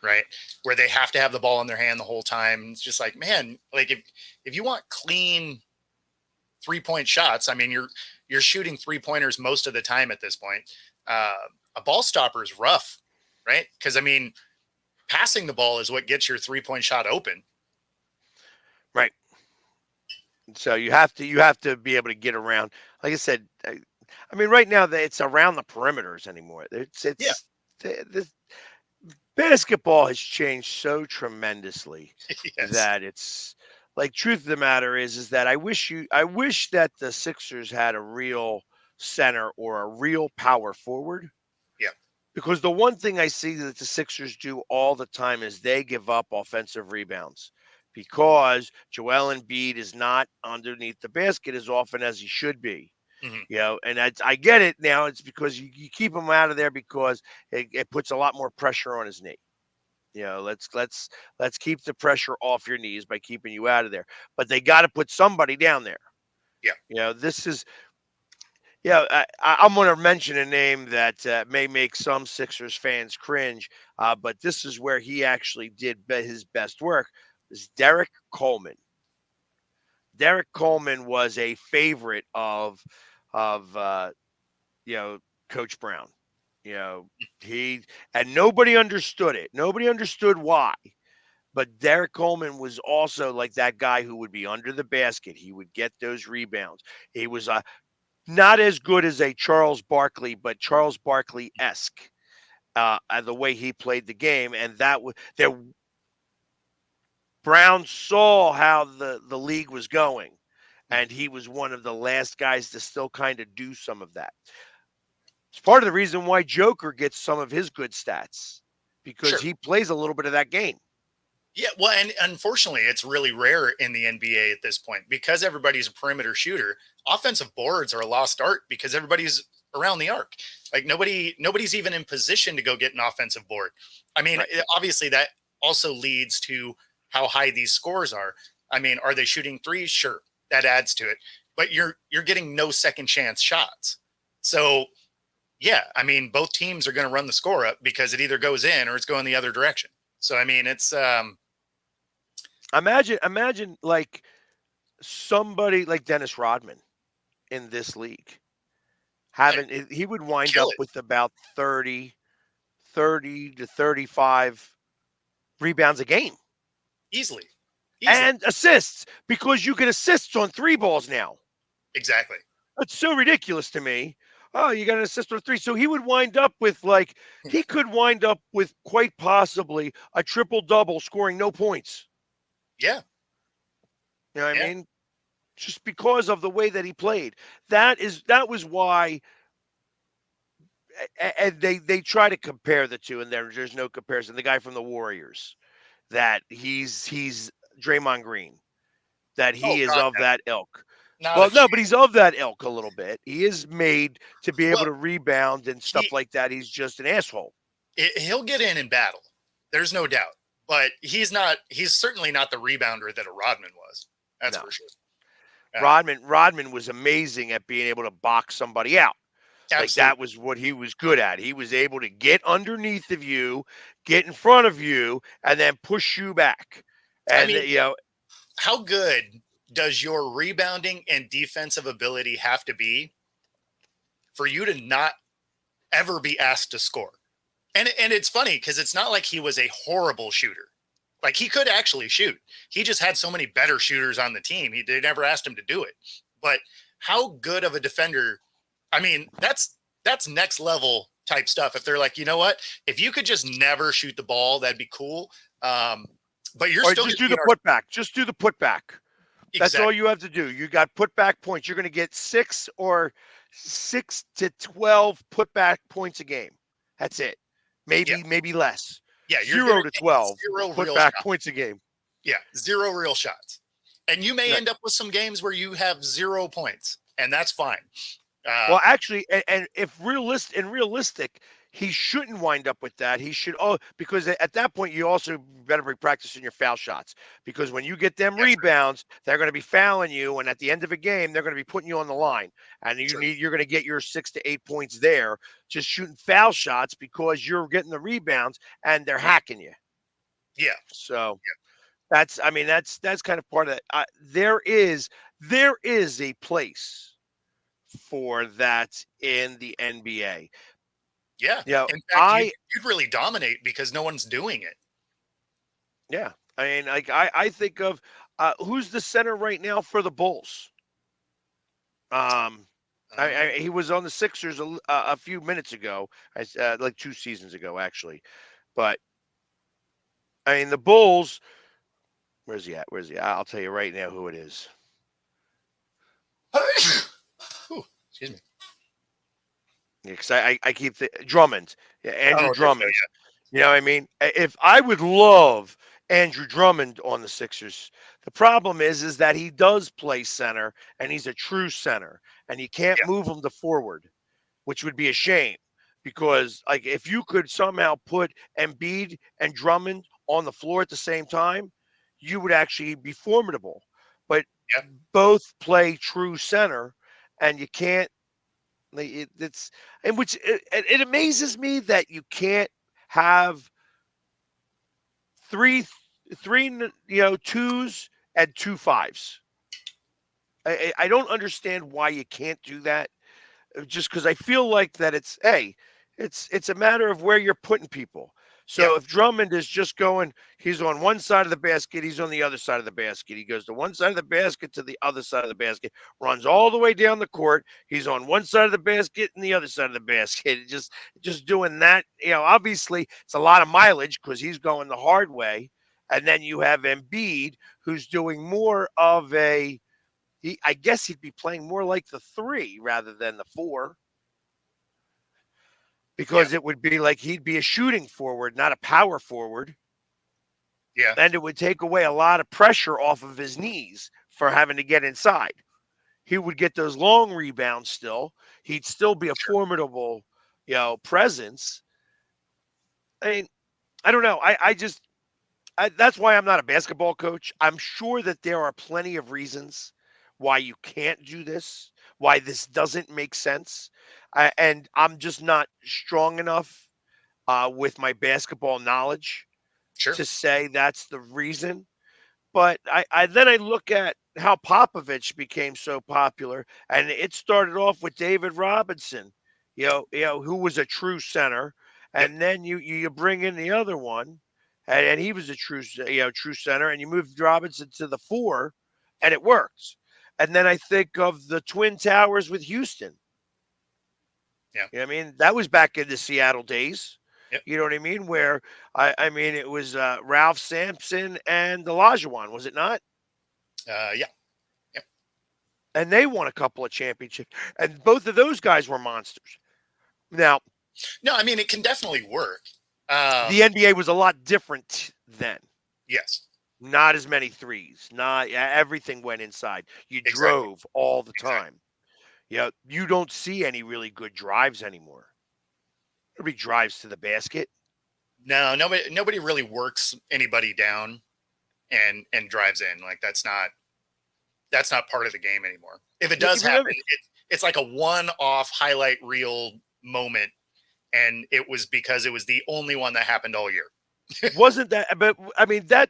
right? Where they have to have the ball in their hand the whole time. It's just like, man, like if you want clean 3-point shots, I mean, you're shooting 3-pointers most of the time at this point. A ball stopper is rough, right? Because I mean, passing the ball is what gets your 3-point shot open. Right. So you have to be able to get around. Like I said, I mean, right now it's around the perimeters anymore. The basketball has changed so tremendously Yes. that it's like truth of the matter is that I wish that the Sixers had a real center or a real power forward. Yeah. Because the one thing I see that the Sixers do all the time is they give up offensive rebounds because Joel Embiid is not underneath the basket as often as he should be. Mm-hmm. And I get it now. It's because you keep him out of there because it puts a lot more pressure on his knee. Let's keep the pressure off your knees by keeping you out of there. But they got to put somebody down there. Yeah. This is. Yeah, I'm going to mention a name that may make some Sixers fans cringe, but this is where he actually did his best work. Is Derek Coleman. Derek Coleman was a favorite of Coach Brown. And nobody understood it. Nobody understood why. But Derek Coleman was also like that guy who would be under the basket. He would get those rebounds. He was not as good as a Charles Barkley, but Charles Barkley-esque, the way he played the game. And Brown saw how the league was going, and he was one of the last guys to still kind of do some of that. It's part of the reason why Joker gets some of his good stats, because he plays a little bit of that game. Yeah, well, and unfortunately, it's really rare in the NBA at this point because everybody's a perimeter shooter. Offensive boards are a lost art because everybody's around the arc. Like nobody's even in position to go get an offensive board. I mean, obviously that also leads to how high these scores are. I mean, are they shooting threes? Sure, that adds to it. But you're getting no second chance shots. So, yeah, I mean, both teams are going to run the score up because it either goes in or it's going the other direction. So, I mean, it's imagine like somebody like Dennis Rodman in this league. He would wind up with about 30 to 35 rebounds a game. Easily. And assists, because you get assists on 3 balls now. Exactly. That's so ridiculous to me. Oh, you got an assist on 3. So he would wind up with he could wind up with quite possibly a triple-double scoring no points. Yeah. You know what I mean? Just because of the way that he played. That was why, and they try to compare the two, and there's no comparison. The guy from the Warriors, that he's Draymond Green, that he is of that ilk. But he's of that ilk a little bit. He is made to be able to rebound and stuff like that. He's just an asshole. He'll get in battle. There's no doubt. But he's certainly not the rebounder that a Rodman was. That's for sure. Rodman was amazing at being able to box somebody out. Absolutely. Like that was what he was good at. He was able to get underneath of you, get in front of you, and then push you back. And how good does your rebounding and defensive ability have to be for you to not ever be asked to score? And it's funny because it's not like he was a horrible shooter. Like he could actually shoot. He just had so many better shooters on the team. They never asked him to do it. But how good of a defender? I mean, that's next level type stuff. If they're like, you know what, if you could just never shoot the ball, that'd be cool. But you're Or still just going do to the putback. Just do the putback. That's all exactly. you have to do. You got putback points. You're going to get 6 to 12 putback points a game. That's it. Yeah. Maybe less. Yeah. You're going 0 to to take 12 zero real putback shots. points a game. Yeah. 0 real shots. And you may Right. end up with some games where you have 0 points, and that's fine. Well, actually, and if realistic, he shouldn't wind up with that. He should, because at that point you also better be practicing your foul shots, because when you get them That's rebounds, they're going to be fouling you, and at the end of a game, they're going to be putting you on the line, and true. you're going to get your 6 to 8 points there just shooting foul shots because you're getting the rebounds and they're hacking you. Yeah. So that's kind of part of it. There is a place for that in the NBA. Yeah. You know, In fact, you'd really dominate because no one's doing it. yeah. I mean, like I think of who's the center right now for the Bulls. He was on the Sixers a few minutes ago, like 2 seasons ago, actually. But I mean, the Bulls. Where's he at? I'll tell you right now who it is. Ooh, excuse me. Because I keep Drummond, Andrew Oh, Drummond. yeah. You know what I mean? If I would love Andrew Drummond on the Sixers, the problem is that he does play center and he's a true center, and you can't Yeah. move him to forward, which would be a shame, because like if you could somehow put Embiid and Drummond on the floor at the same time, you would actually be formidable. But Yeah. both play true center, and you can't. It's and which it amazes me that you can't have three twos and 2 5s. I don't understand why you can't do that. Just because I feel like that it's a matter of where you're putting people. Yeah. So if Drummond is just going, he's on one side of the basket, he's on the other side of the basket. He goes to one side of the basket to the other side of the basket, runs all the way down the court. He's on one side of the basket and the other side of the basket. Just doing that, obviously it's a lot of mileage because he's going the hard way. And then you have Embiid, who's doing more of I guess he'd be playing more like the 3 rather than the 4, because it would be like he'd be a shooting forward, not a power forward. Yeah. And it would take away a lot of pressure off of his knees for having to get inside. He would get those long rebounds still. He'd still be a formidable, presence. I mean, I don't know. That's why I'm not a basketball coach. I'm sure that there are plenty of reasons why you can't do this, why this doesn't make sense. And I'm just not strong enough with my basketball knowledge Sure. to say that's the reason. But then I look at how Popovich became so popular, and it started off with David Robinson, who was a true center, and then you bring in the other one, and he was a true center, and you moved Robinson to the 4, and it worked. And then I think of the Twin Towers with Houston. Yeah. You know what I mean? That was back in the Seattle days. Yep. You know what I mean? Where I mean, it was Ralph Sampson and Olajuwon, was it not? Yeah. Yep. And they won a couple of championships, and both of those guys were monsters. Now, No, I mean it can definitely work. the NBA was a lot different then. Yes. Not as many threes. Not everything went inside. You drove all the time. You don't see any really good drives anymore. Nobody drives to the basket. No, nobody really works anybody down and drives in. Like that's not part of the game anymore. If it does happen, it's like a one-off highlight reel moment, and it was because it was the only one that happened all year. Wasn't that? But I mean, that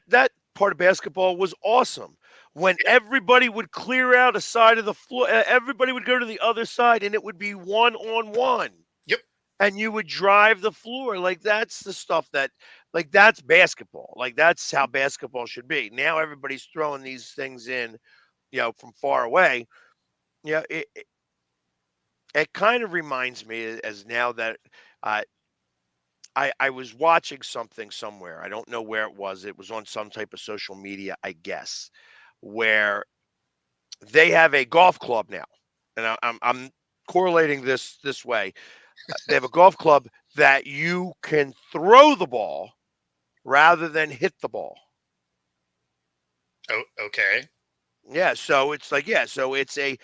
part of basketball was awesome. When everybody would clear out a side of the floor, everybody would go to the other side, and it would be 1-on-1. Yep. And you would drive the floor. Like that's the stuff that's basketball. Like that's how basketball should be. Now everybody's throwing these things in, from far away. It kind of reminds me as now that Uh, I was watching something somewhere. I don't know where it was. It was on some type of social media, I guess, where they have a golf club now, and I'm correlating this way. They have a golf club that you can throw the ball rather than hit the ball. Oh, okay. Yeah, so it's like so it's a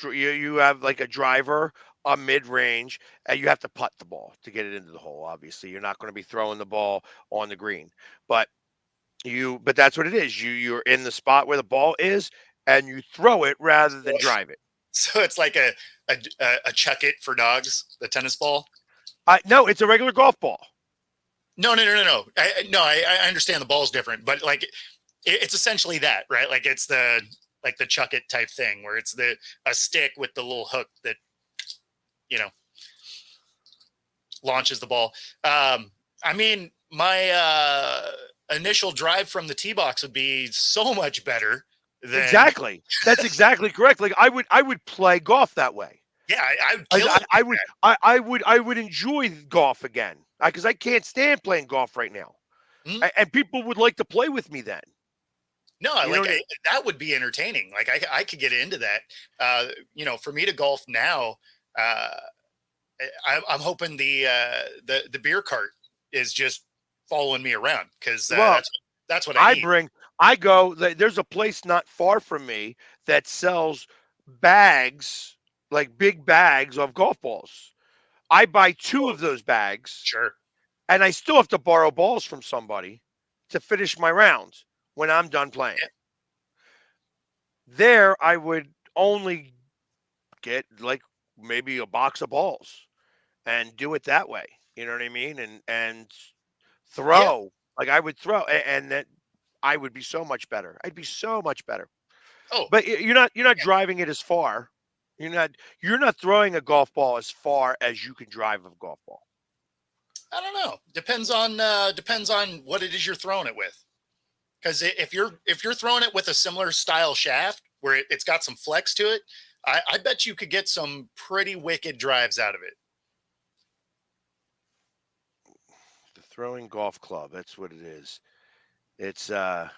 you have like a driver, a mid range, and you have to putt the ball to get it into the hole. Obviously, you're not going to be throwing the ball on the green, but but that's what it is. You're in the spot where the ball is, and you throw it rather than drive it. So it's like a chuck it for dogs, the tennis ball. No, it's a regular golf ball. No. I understand the ball's different, but like it's essentially that, right? Like it's the chuck it type thing where it's a stick with the little hook that launches the ball. I mean, my initial drive from the tee box would be so much better than Exactly. That's exactly correct. Like I would play golf that way. Yeah, I would kill it. I would enjoy golf again because I can't stand playing golf right now, and people would like to play with me then. No, that would be entertaining. Like I could get into that. For me to golf now, I'm hoping the beer cart is just following me around because that's what I need. There's a place not far from me that sells bags, like big bags of golf balls. I buy 2 of those bags. Sure. And I still have to borrow balls from somebody to finish my rounds when I'm done playing. Yeah. There, I would only get like maybe a box of balls and do it that way. You know what I mean? And throw. Yeah. Like I would throw, and that I would be so much better. I'd be so much better. Oh, But you're not driving it as far. You're not throwing a golf ball as far as you can drive a golf ball. I don't know. Depends on what it is you're throwing it with. Because if you're throwing it with a similar style shaft where it's got some flex to it, I bet you could get some pretty wicked drives out of it. The throwing golf club, that's what it is. It's I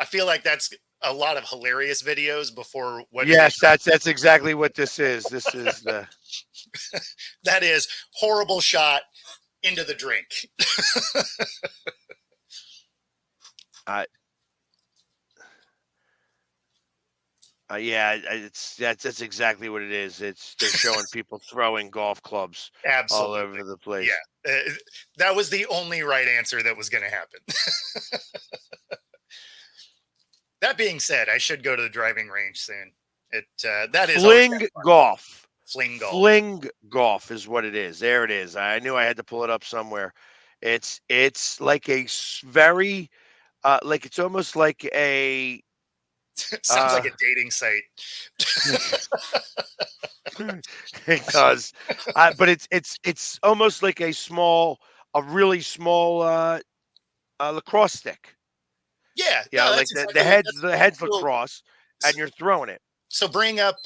feel like that's a lot of hilarious videos before what. Yes, that's exactly what this is. This is the that is horrible shot into the drink. that's exactly what it is. They're showing people throwing golf clubs Absolutely. all over the place. Yeah, that was the only right answer that was going to happen. That being said, I should go to the driving range soon. That is Fling golf. Fling golf. Fling golf is what it is. There it is. I knew I had to pull it up somewhere. It's like a very like it's almost like a sounds like a dating site. It does, but it's almost like a really small lacrosse stick. Yeah, like the head's lacrosse, and you're throwing it. So bring up,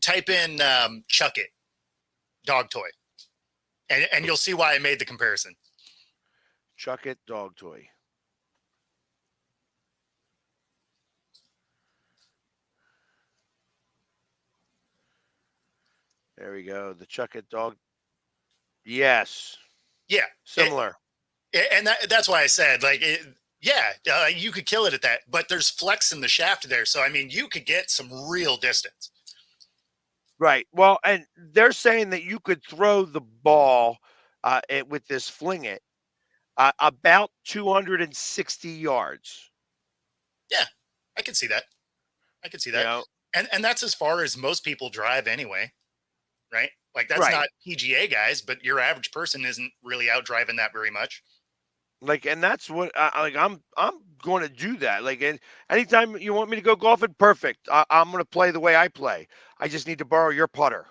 type in "chuck it" dog toy, and you'll see why I made the comparison. Chuck it dog toy. There we go. The chuck it dog. Yes. Yeah. Similar. And that's why I said, like, you could kill it at that, but there's flex in the shaft there. So, I mean, you could get some real distance. Right. Well, and they're saying that you could throw the ball with this fling it about 260 yards. Yeah, I can see that. You know, and that's as far as most people drive anyway, right? Like that's not PGA guys, but your average person isn't really out driving that very much. Like, and that's what I'm going to do that. Like, anytime you want me to go golfing, perfect. I'm going to play the way I play. I just need to borrow your putter.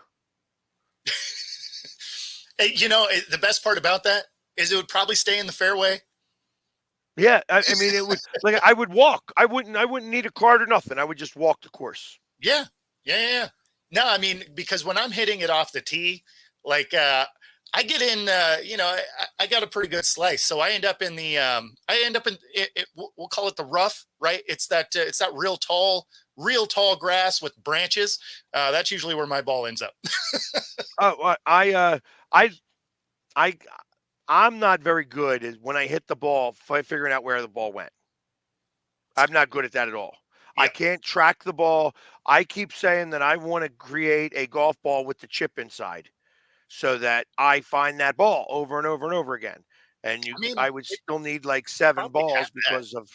The best part about that is it would probably stay in the fairway. Yeah, I mean, it would. Like, I would walk. I wouldn't need a cart or nothing. I would just walk the course. Yeah. No, I mean, because when I'm hitting it off the tee, like I get in, I got a pretty good slice. So I end up in we'll call it the rough, right? It's that real tall grass with branches. That's usually where my ball ends up. Oh, I'm not very good at when I hit the ball, figuring out where the ball went. I'm not good at that at all. I Yep. can't track the ball. I keep saying that I want to create a golf ball with the chip inside, so that I find that ball over and over and over again. And I mean, I would it still need like 7 probably have balls that. because of.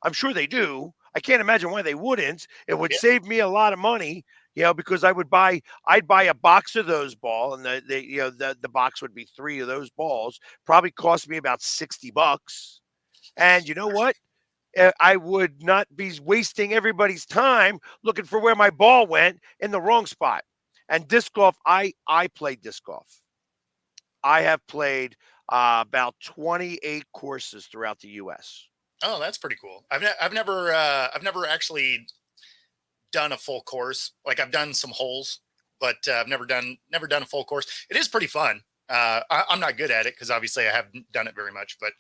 I'm sure they do. I can't imagine why they wouldn't. It would Yeah. save me a lot of money, because I'd buy a box of those ball, and the box would be 3 of those balls. Probably cost me about $60. And you know what? I would not be wasting everybody's time looking for where my ball went in the wrong spot. And disc golf, I play disc golf. I have played about 28 courses throughout the U.S. Oh, that's pretty cool. I've never actually done a full course. Like I've done some holes, but I've never done a full course. It is pretty fun. I'm not good at it because obviously I haven't done it very much, but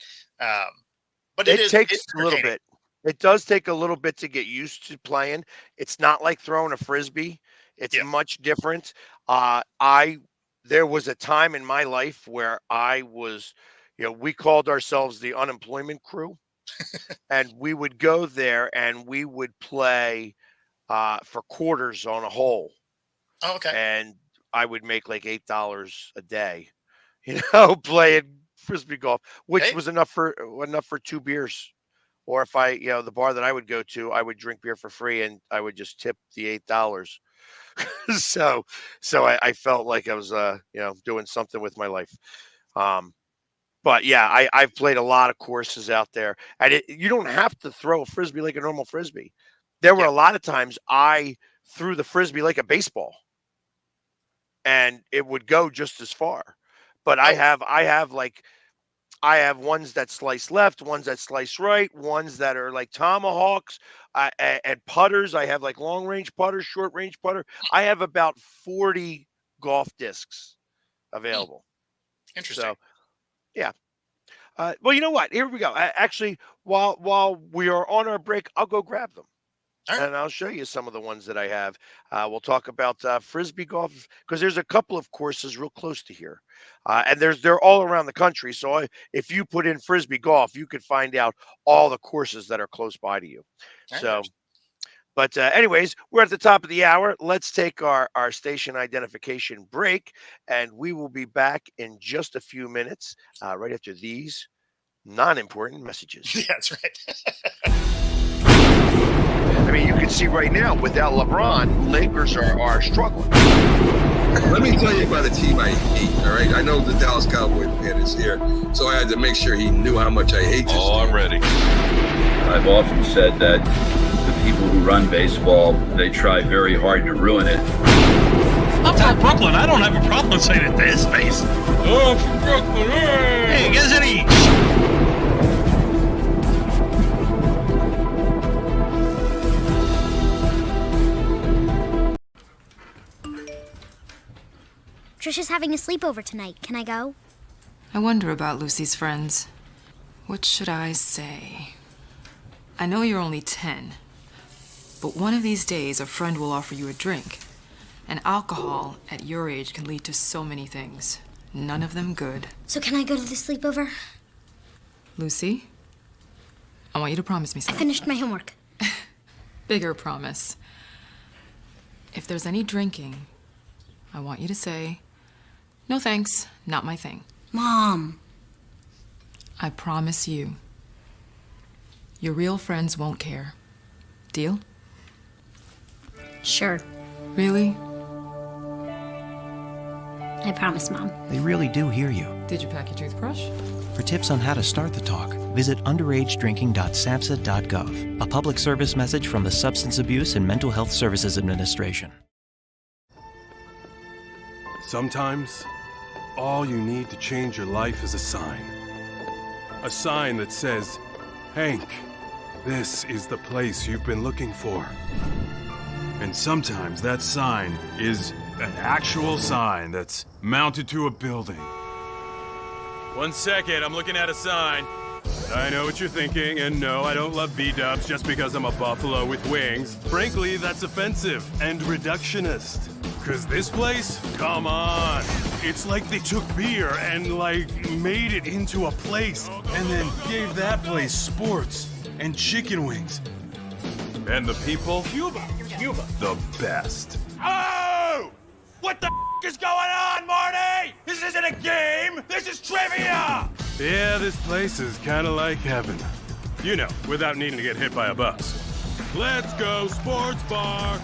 It takes it's a little entertaining. bit. It does take a little bit to get used to playing. It's not like throwing a frisbee. It's Yeah. much different. There was a time in my life where I was, we called ourselves the unemployment crew, and we would go there and we would play for quarters on a hole, Oh, okay. and I would make like $8 a day, playing frisbee golf, which Hey, was enough for 2 beers. Or if the bar that I would go to, I would drink beer for free, and I would just tip the $8. so, I felt like I was, doing something with my life. But yeah, I've played a lot of courses out there, and you don't have to throw a frisbee like a normal frisbee. There were yeah. a lot of times I threw the frisbee like a baseball, and it would go just as far. But I Oh, have I have ones that slice left, ones that slice right, ones that are like tomahawks, and putters. I have like long range putter, short range putter. I have about 40 golf discs hmm, available. interesting. So yeah. Well, you know what? Here we go. Actually, while we are on our break, I'll go grab them, All right. and I'll show you some of the ones that I have. We'll talk about frisbee golf because there's a couple of courses real close to here, and they're all around the country. So if you put in frisbee golf, you could find out all the courses that are close by to you. All right. So, but anyways, we're at the top of the hour. Let's take our station identification break, and we will be back in just a few minutes, right after these non-important messages. Yeah, that's right. I mean, you can see right now, without LeBron, Lakers are struggling. Let me tell you about a team I hate, all right? I know the Dallas Cowboy fan is here, so I had to make sure he knew how much I hate this Oh, team. I'm ready. I've often said that the people who run baseball, they try very hard to ruin it. I'm from Brooklyn. I don't have a problem saying it to his face. Oh, I'm from Brooklyn. Hey, get any? Trisha's having a sleepover tonight. Can I go? I wonder about Lucy's friends. What should I say? I know you're only 10, but one of these days a friend will offer you a drink. And alcohol at your age can lead to so many things. None of them good. So can I go to the sleepover? Lucy, I want you to promise me I something. finished my homework. Bigger promise. If there's any drinking, I want you to say, "No thanks, not my thing." Mom. I promise you. Your real friends won't care. Deal? Sure. Really? I promise, Mom. They really do hear you. Did you pack your toothbrush? For tips on how to start the talk, visit underagedrinking.samhsa.gov. A public service message from the Substance Abuse and Mental Health Services Administration. Sometimes, all you need to change your life is a sign. A sign that says, "Hank, this is the place you've been looking for." And sometimes that sign is an actual sign that's mounted to a building. 1 second, I'm looking at a sign. I know what you're thinking, and no, I don't love B-dubs just because I'm a buffalo with wings. Frankly, that's offensive and reductionist. Cause this place, come on. It's like they took beer and made it into a place and then gave that place sports and chicken wings. And the people, Cuba, the best. Oh! What the is going on, Marty? This isn't a game. This is trivia. Yeah, this place is kind of like heaven. You know, without needing to get hit by a bus. Let's go, sports bar!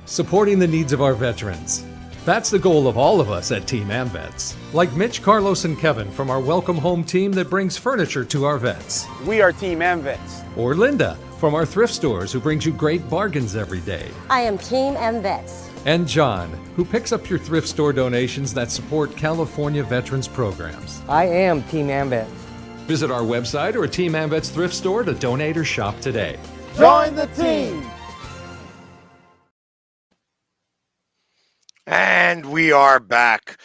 Supporting the needs of our veterans. That's the goal of all of us at Team AmVets. Like Mitch, Carlos, and Kevin from our Welcome Home team that brings furniture to our vets. We are Team AmVets. Or Linda from our thrift stores who brings you great bargains every day. I am Team AmVets. And John, who picks up your thrift store donations that support California veterans programs. I am Team AmVets. Visit our website or a Team AmVets thrift store to donate or shop today. Join the team! And we are back.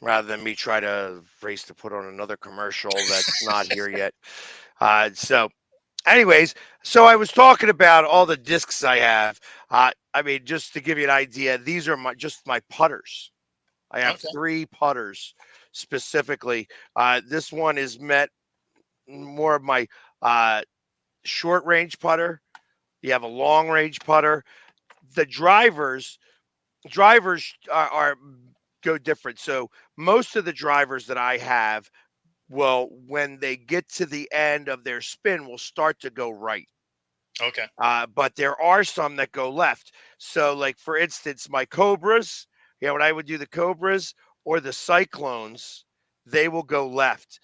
Rather than me try to race to put on another commercial that's not here yet. Anyways, so I was talking about all the discs I have. I mean, just to give you an idea, these are just my putters. I have 3 putters specifically. This one is more of my short range putter. You have a long range putter. The drivers are go different. So most of the drivers that I have when they get to the end of their spin, will start to go right. Okay. But there are some that go left. So, like, for instance, my Cobras, when I would do the Cobras or the Cyclones, they will go left.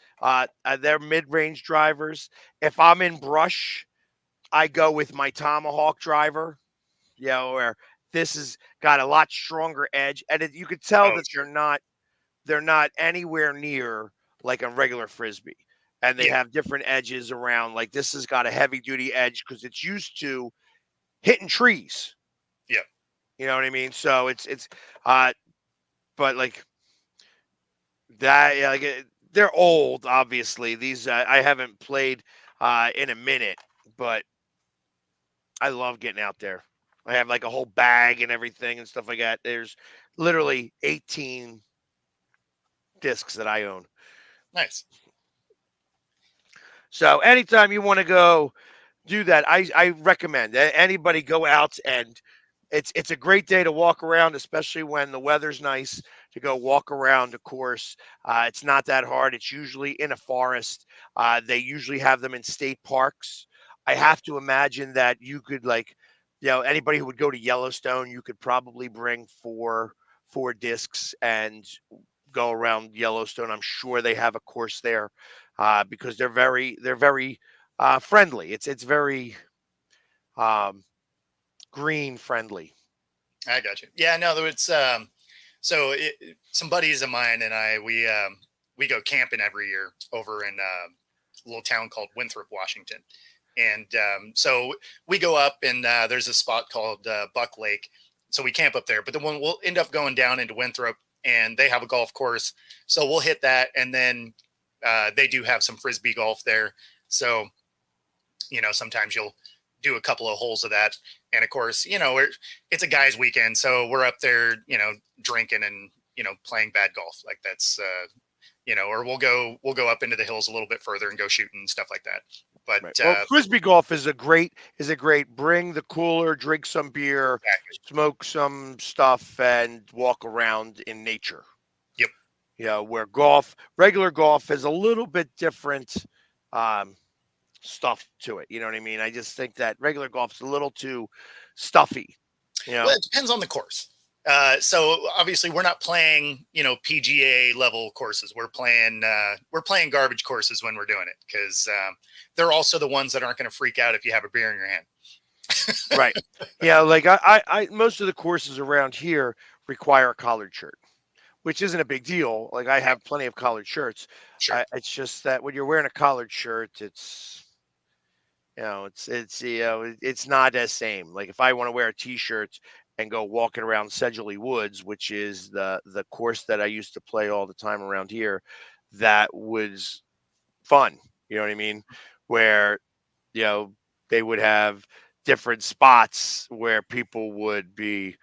They're mid-range drivers. If I'm in brush, I go with my Tomahawk driver, where this has got a lot stronger edge. And you could tell that they're not anywhere near like a regular Frisbee. And they have different edges around. Like, this has got a heavy duty edge because it's used to hitting trees. Yeah. You know what I mean? So but like that, they're old, obviously. These, I haven't played in a minute, but I love getting out there. I have like a whole bag and everything and stuff like that. There's literally 18 discs that I own. Nice. So anytime you want to go do that, I recommend anybody go out, and it's a great day to walk around, especially when the weather's nice, to go walk around the course. It's not that hard. It's usually in a forest. They usually have them in state parks. I have to imagine that you could, anybody who would go to Yellowstone, you could probably bring four discs and go around Yellowstone. I'm sure they have a course there because they're very friendly. It's very green friendly. I got you. Yeah, no, it's some buddies of mine and I we go camping every year over in a little town called Winthrop, Washington. And so we go up and there's a spot called Buck Lake. So we camp up there, but then we'll end up going down into Winthrop, and they have a golf course. So we'll hit that. And then they do have some Frisbee golf there. So, sometimes you'll do a couple of holes of that. And of course, it's a guy's weekend. So we're up there, drinking and, playing bad golf. Like that's, or we'll go up into the hills a little bit further and go shooting and stuff like that. But right. Frisbee golf is a great bring the cooler, drink some beer, exactly. Smoke some stuff, and walk around in nature. Yep. Where regular golf is a little bit different stuff to it. You know what I mean? I just think that regular golf's a little too stuffy. Well, it depends on the course. So obviously we're not playing, PGA level courses. We're playing garbage courses when we're doing it, because they're also the ones that aren't going to freak out if you have a beer in your hand. Right. Yeah. Like I most of the courses around here require a collared shirt, which isn't a big deal. Like, I have plenty of collared shirts. Sure. It's just that when you're wearing a collared shirt, it's not as same. Like if I want to wear a t-shirt and go walking around Sedgley Woods, which is the course that I used to play all the time around here, that was fun. You know what I mean? Where you know they would have different spots where people would be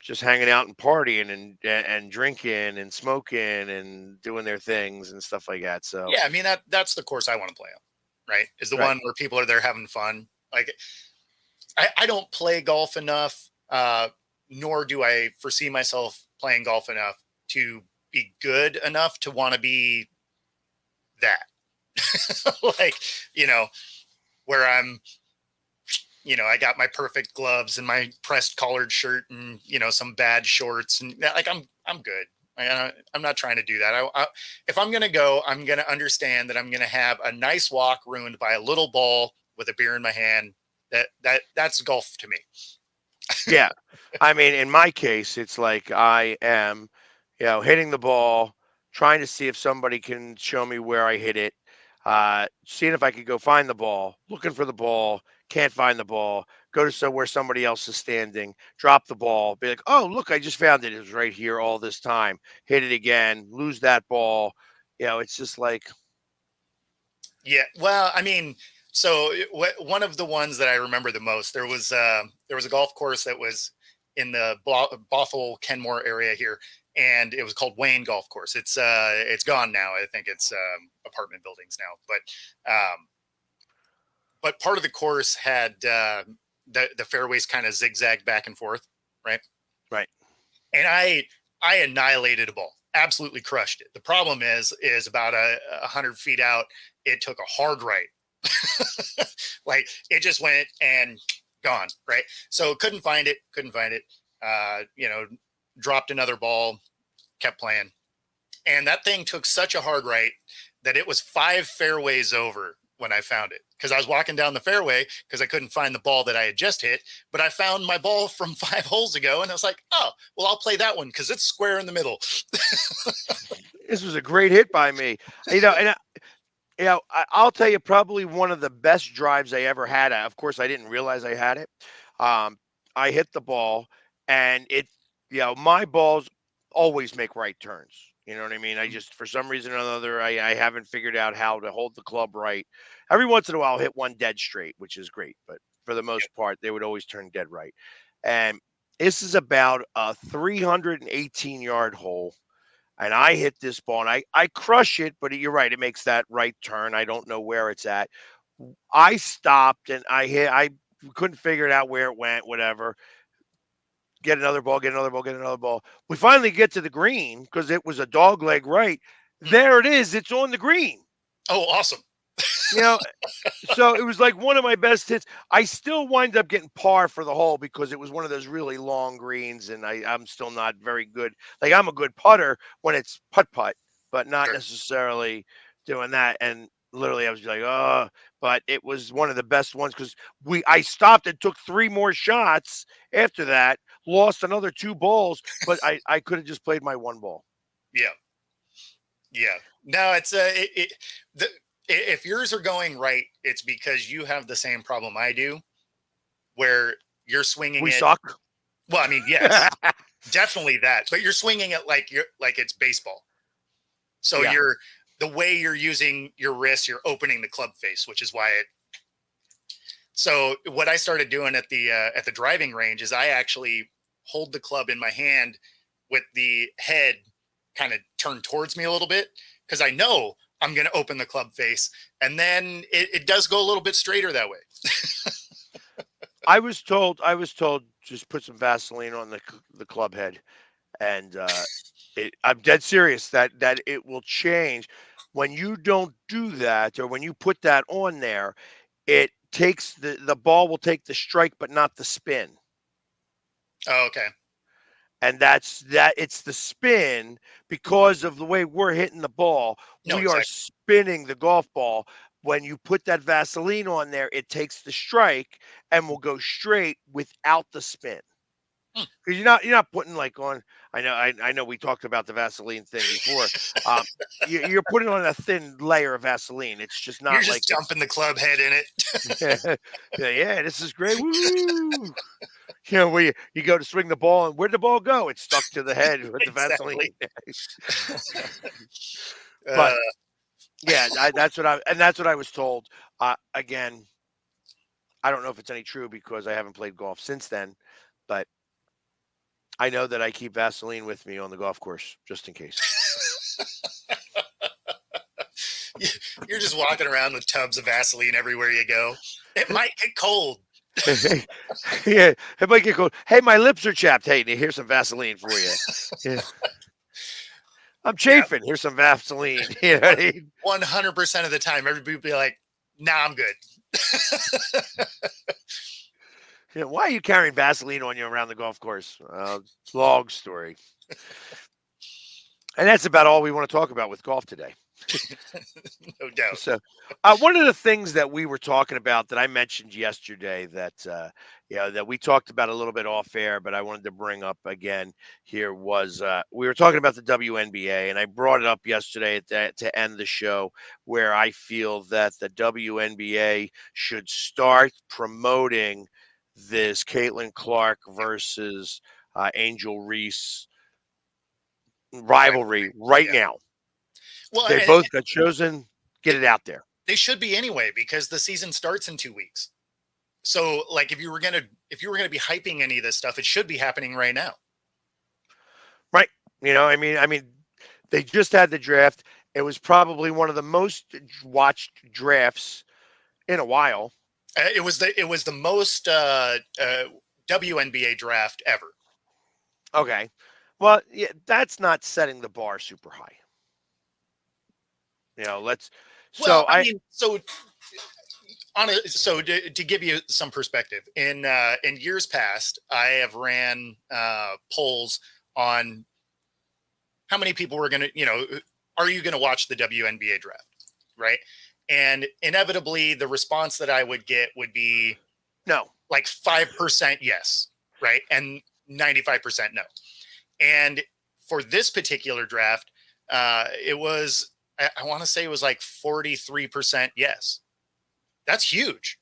just hanging out and partying and drinking and smoking and doing their things and stuff like that. So Yeah, I mean that's the course I want to play on, right? Is the right. one where people are there having fun. Like I don't play golf enough, nor do I foresee myself playing golf enough to be good enough to want to be that. Like, where I'm, I got my perfect gloves and my pressed collared shirt and, some bad shorts and like, I'm good. I'm not trying to do that. If I'm going to go, I'm going to understand that I'm going to have a nice walk ruined by a little ball with a beer in my hand. That's golf to me. Yeah. I mean, in my case, it's like I am, hitting the ball, trying to see if somebody can show me where I hit it, seeing if I could go find the ball, looking for the ball, can't find the ball, go to somewhere somebody else is standing, drop the ball, be like, oh, look, I just found it. It was right here all this time. Hit it again, lose that ball. It's just like, Yeah. Well, I mean, so one of the ones that I remember the most, there was a golf course that was in the Bothell Kenmore area here, and it was called Wayne Golf Course. It's gone now. I think it's apartment buildings now, but part of the course had the fairways kind of zigzag back and forth, right? right. And I annihilated a ball, absolutely crushed it. The problem is about 100 feet out, it took a hard right. Like it just went and gone, right? So couldn't find it. Dropped another ball, kept playing. And that thing took such a hard right that it was 5 fairways over when I found it. Because I was walking down the fairway because I couldn't find the ball that I had just hit. But I found my ball from 5 holes ago. And I was like, oh, well, I'll play that one because it's square in the middle. This was a great hit by me. I'll tell you probably one of the best drives I ever had. Of course, I didn't realize I had it. I hit the ball, and my balls always make right turns. You know what I mean? I just, for some reason or another, I haven't figured out how to hold the club right. Every once in a while, I'll hit one dead straight, which is great. But for the most part, they would always turn dead right. And this is about a 318-yard hole. And I hit this ball, and I crush it, but you're right. It makes that right turn. I don't know where it's at. I stopped, and I couldn't figure it out where it went, whatever. Get another ball, get another ball, get another ball. We finally get to the green because it was a dog leg right. There it is. It's on the green. Oh, awesome. So it was like one of my best hits. I still wind up getting par for the hole because it was one of those really long greens, and I'm still not very good. Like I'm a good putter when it's putt, but not necessarily doing that. And literally, I was like, oh, but it was one of the best ones because I stopped and took 3 more shots after that, lost another 2 balls, but I could have just played my 1 ball. Yeah. No, it's if yours are going right, it's because you have the same problem I do, where you're swinging. We suck. Well, I mean, yes, definitely that. But you're swinging it like it's baseball. So the way you're using your wrist, you're opening the club face, which is why it. So what I started doing at the driving range is I actually hold the club in my hand with the head kind of turned towards me a little bit because I know I'm going to open the club face, and then it does go a little bit straighter that way. I was told just put some Vaseline on the club head, and I'm dead serious that it will change. When you don't do that, or when you put that on there, it takes the ball will take the strike, but not the spin. Oh, okay. And it's the spin because of the way we're hitting the ball. We are spinning the golf ball. When you put that Vaseline on there, it takes the strike and will go straight without the spin. Because you're not putting like on. I know we talked about the Vaseline thing before. Um, you're putting on a thin layer of Vaseline. It's just You're not like just dumping the club head in it. yeah, this is great. Woo! Where you go to swing the ball, and where'd the ball go? It's stuck to the head with the Vaseline. uh, But yeah, that's what I was told. Again, I don't know if it's any true because I haven't played golf since then, but I know that I keep Vaseline with me on the golf course just in case. you're just walking around with tubs of Vaseline everywhere you go. It might get cold. Yeah, it might get cold. Hey, my lips are chapped. Hey, here's some Vaseline for you. Yeah. I'm chafing. Here's some Vaseline. You know what I mean? 100% of the time, everybody will be like, "Nah, I'm good." Yeah, why are you carrying Vaseline on you around the golf course? Long story. And that's about all we want to talk about with golf today. No doubt. So, one of the things that we were talking about that I mentioned yesterday that that we talked about a little bit off air, but I wanted to bring up again here was we were talking about the WNBA, and I brought it up yesterday to end the show where I feel that the WNBA should start promoting this Caitlin Clark versus Angel Reese rivalry right now. Well, They both got chosen. Get it out there. They should be anyway because the season starts in 2 weeks. So, like, if you were gonna be hyping any of this stuff, it should be happening right now. Right. I mean, they just had the draft. It was probably one of the most watched drafts in a while. It was the most WNBA draft ever. Okay. Well, yeah, that's not setting the bar super high. Let's. Well, So to give you some perspective, in years past, I have ran polls on how many people were going to, are you going to watch the WNBA draft, right? And inevitably, the response that I would get would be no, like 5% yes, right, and 95% no. And for this particular draft, it was, I want to say it was like 43% yes. That's huge.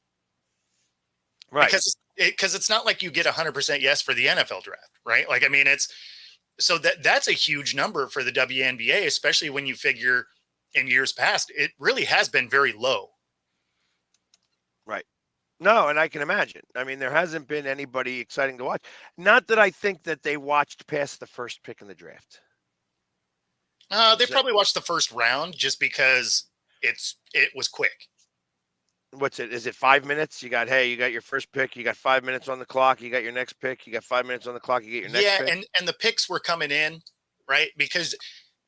Right. Because it's not like you get 100% yes for the NFL draft, right? Like, I mean, that's a huge number for the WNBA, especially when you figure in years past, it really has been very low. Right. No, and I can imagine. I mean, there hasn't been anybody exciting to watch. Not that I think that they watched past the first pick in the draft. They probably watched the first round just because it was quick. What's it? Is it 5 minutes? You got your first pick. You got 5 minutes on the clock. You got your next pick. You got 5 minutes on the clock. You get your next pick. Yeah, and the picks were coming in, right? Because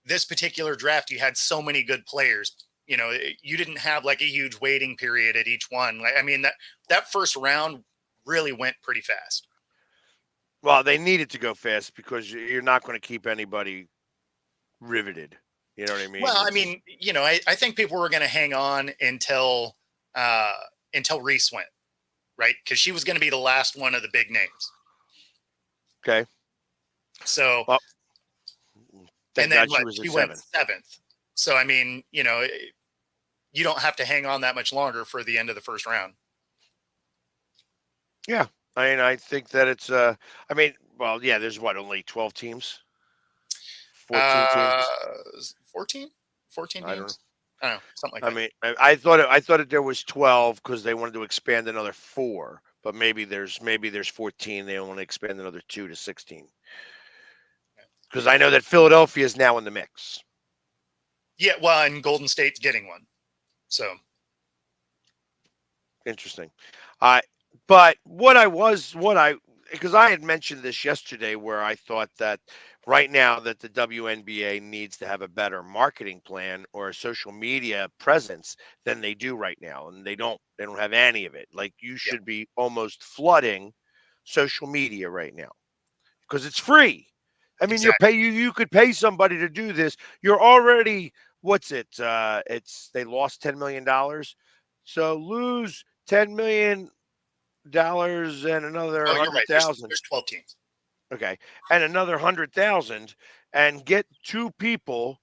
this particular draft, you had so many good players. You didn't have like a huge waiting period at each one. Like, I mean, that first round really went pretty fast. Well, they needed to go fast because you're not going to keep anybody riveted. You know what I mean? Well, I mean, I think people were going to hang on until Reese went, right? Because she was going to be the last one of the big names. Okay. So, and then she went seventh. So, I mean, you don't have to hang on that much longer for the end of the first round. Yeah. I mean, I think that it's, there's only 12 teams? 14 teams? 14 teams? I don't know. I don't know, something like that. I mean, I thought that there was 12 because they wanted to expand another 4, but maybe there's 14. They want to expand another 2 to 16. Because I know that Philadelphia is now in the mix. Yeah, well, and Golden State's getting one. So interesting. But because I had mentioned this yesterday where I thought that right now that the WNBA needs to have a better marketing plan or a social media presence than they do right now. And they don't have any of it. Like you should be almost flooding social media right now because it's free. I mean, exactly. you could pay somebody to do this. You're already, what's it? They lost $10 million. So lose $10 million and another 100,000. There's 12 teams. okay, and another 100,000, and get two people,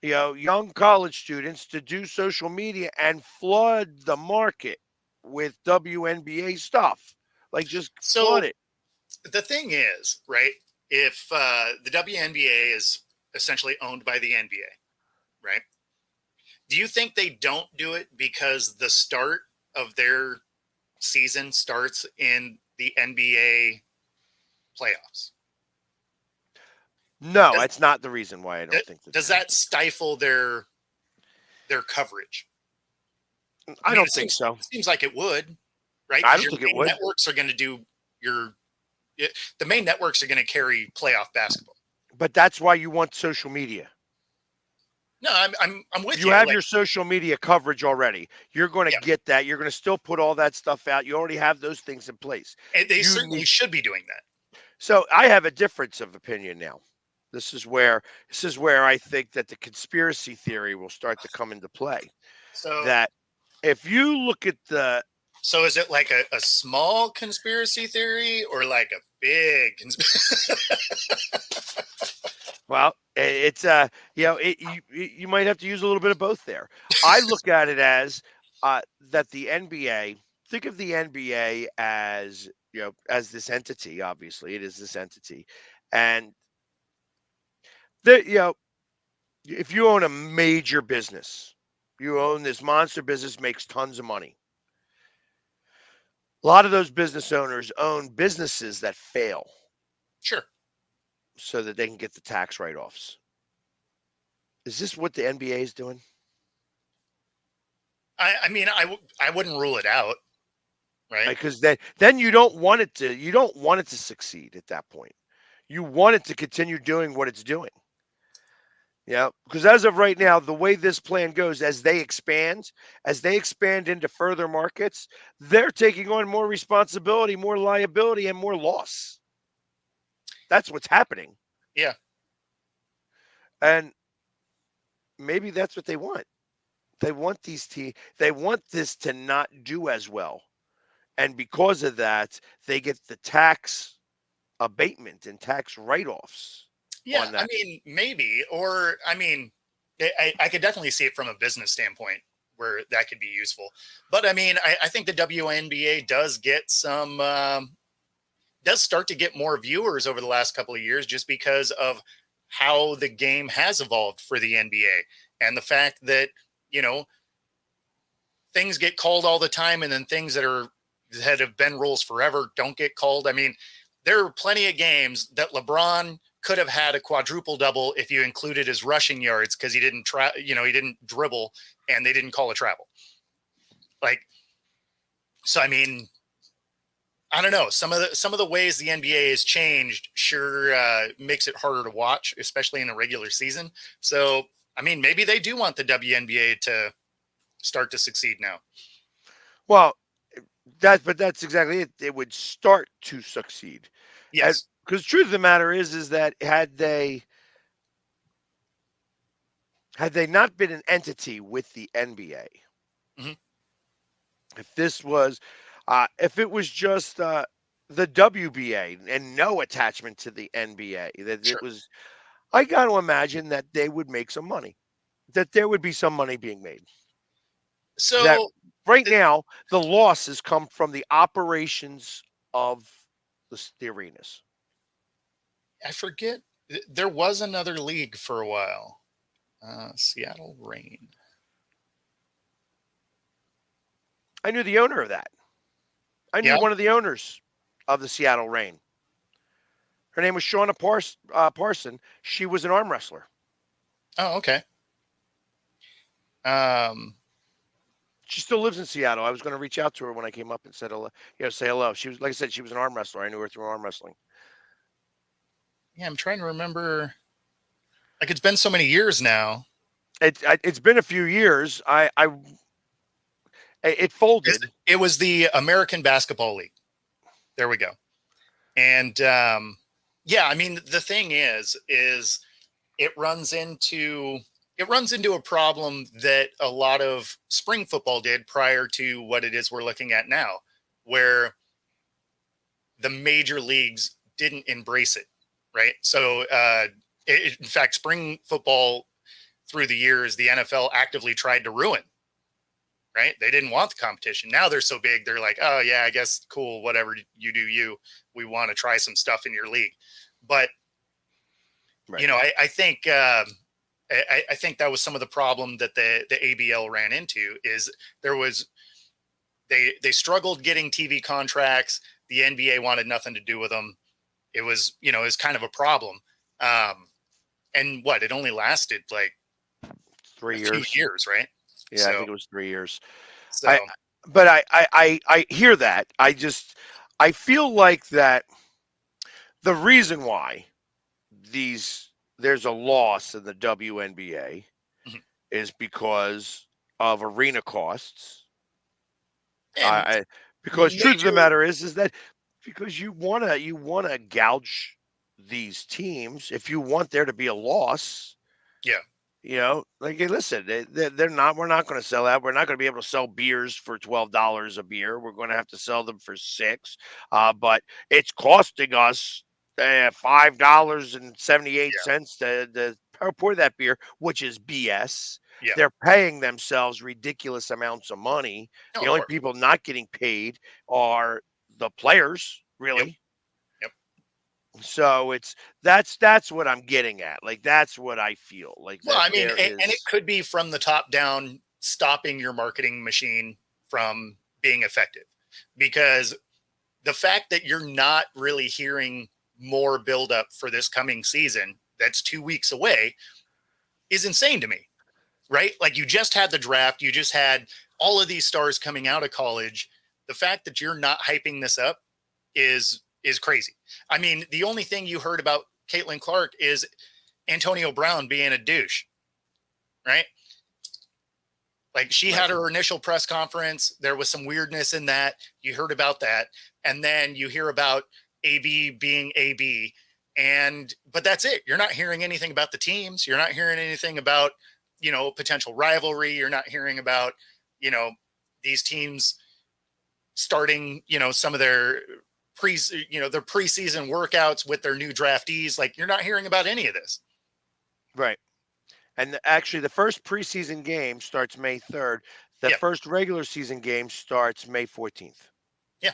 young college students, to do social media and flood the market with WNBA stuff. Like, just flood So it. the thing is, right? If the WNBA is essentially owned by the NBA, right? Do you think they don't do it because the start of their season starts in the NBA playoffs? No, Does, that's not the reason why I don't think does that. that stifle their coverage? I I mean, don't think so. it seems like it would, right? I Because don't your think it main would. networks are going to do the main networks are going to carry playoff basketball. But that's why you want social media. No, I'm with You you. have Like, your social media coverage already. You're going to yeah, get that. You're going to still put all that stuff out. You already have those things in place. and they You certainly need. should be doing that. So I have a difference of opinion now. This is where I think that the conspiracy theory will start to come into play. So, That if you look at the so is it like a small conspiracy theory or like a big well, it's you might have to use a little bit of both there. I look at it as that the NBA. Think of the NBA as as this entity. Obviously, it is this entity, and if you own a major business, you own this monster business, makes tons of money. A lot of those business owners own businesses that fail Sure. so that they can get the tax write-offs. Is this what the NBA is doing? I mean, I wouldn't rule it out, right? Because then you don't want it to succeed at that point. You want it to continue doing what it's doing. Yeah, because as of right now, the way this plan goes, as they expand into further markets, they're taking on more responsibility, more liability, and more loss. That's what's happening. Yeah. And maybe that's what they want. They want this to not do as well. And because of that, they get the tax abatement and tax write-offs Yeah, on I that. mean, maybe, or I mean, I could definitely see it from a business standpoint where that could be useful. But I mean, I think the WNBA does get does start to get more viewers over the last couple of years just because of how the game has evolved for the NBA and the fact that, you know, things get called all the time and then things that have been rules forever don't get called. I mean, there are plenty of games that LeBron could have had a quadruple double if you included his rushing yards because he didn't he didn't dribble and they didn't call a travel. Like, so I mean, I don't know. Some of the ways the NBA has changed sure makes it harder to watch, especially in a regular season. So I mean, maybe they do want the WNBA to start to succeed now. Well, that's exactly it. It would start to succeed. Yes. Because the truth of the matter is that had they not been an entity with the NBA, Mhm. if it was just the WBA and no attachment to the NBA, that Sure. it was, I got to imagine that they would make some money, that there would be some money being made. That So right now the losses come from the operations of the arenas. I forget. There was another league for a while. Seattle Reign. I knew the owner of that. I knew Yeah. one of the owners of the Seattle Reign. Her name was Shauna Parson. She was an arm wrestler. Oh, okay. She still lives in Seattle. I was going to reach out to her when I came up and said hello. Say hello. She was, like I said, she was an arm wrestler. I knew her through arm wrestling. Yeah, I'm trying to remember. Like, it's been so many years now. It's been a few years. It folded. It was the American Basketball League. There we go. And yeah, I mean, the thing is it runs into a problem that a lot of spring football did prior to what it is we're looking at now, where the major leagues didn't embrace it, right? So, in fact, spring football through the years, the NFL actively tried to ruin, right? They didn't want the competition. Now they're so big, they're like, oh, yeah, I guess cool, whatever you do, we want to try some stuff in your league. But, Right. you know, I think I think that was some of the problem that the ABL ran into is they struggled getting TV contracts. The NBA wanted nothing to do with them. It was kind of a problem. And it only lasted like 3 a years. few years, right? Yeah, I think it was 3 years. So I hear that. I feel like that the reason why there's a loss in the WNBA Mhm. is because of arena costs. And Because truth of the major, matter is that because you wanna gouge these teams if you want there to be a loss. yeah, Like, hey, listen, they're not. We're not going to sell out. We're not going to be able to sell beers for $12 a beer. We're going to have to sell them for $6. But it's costing us $5.78 to pour that beer, which is BS. yeah, They're paying themselves ridiculous amounts of money. no, The of only course, people not getting paid are the players, yep, really. yep. So that's what I'm getting at. Like that's what I feel like Well, that I mean, there and it is. could be from the top down, stopping your marketing machine from being effective, because the fact that you're not really hearing more buildup for this coming season that's 2 weeks away is insane to me, right? Like you just had the draft, you just had all of these stars coming out of college. The fact that you're not hyping this up is crazy. I mean, the only thing you heard about Caitlin Clark is Antonio Brown being a douche, right? Like she had her initial press conference. There was some weirdness in that. You heard about that. And then you hear about AB being AB. But that's it. You're not hearing anything about the teams. You're not hearing anything about, potential rivalry. You're not hearing about, these teams starting, some of their their preseason workouts with their new draftees. Like you're not hearing about any of this. Right. And actually, the first preseason game starts May 3rd. The Yeah. first regular season game starts May 14th. Yeah.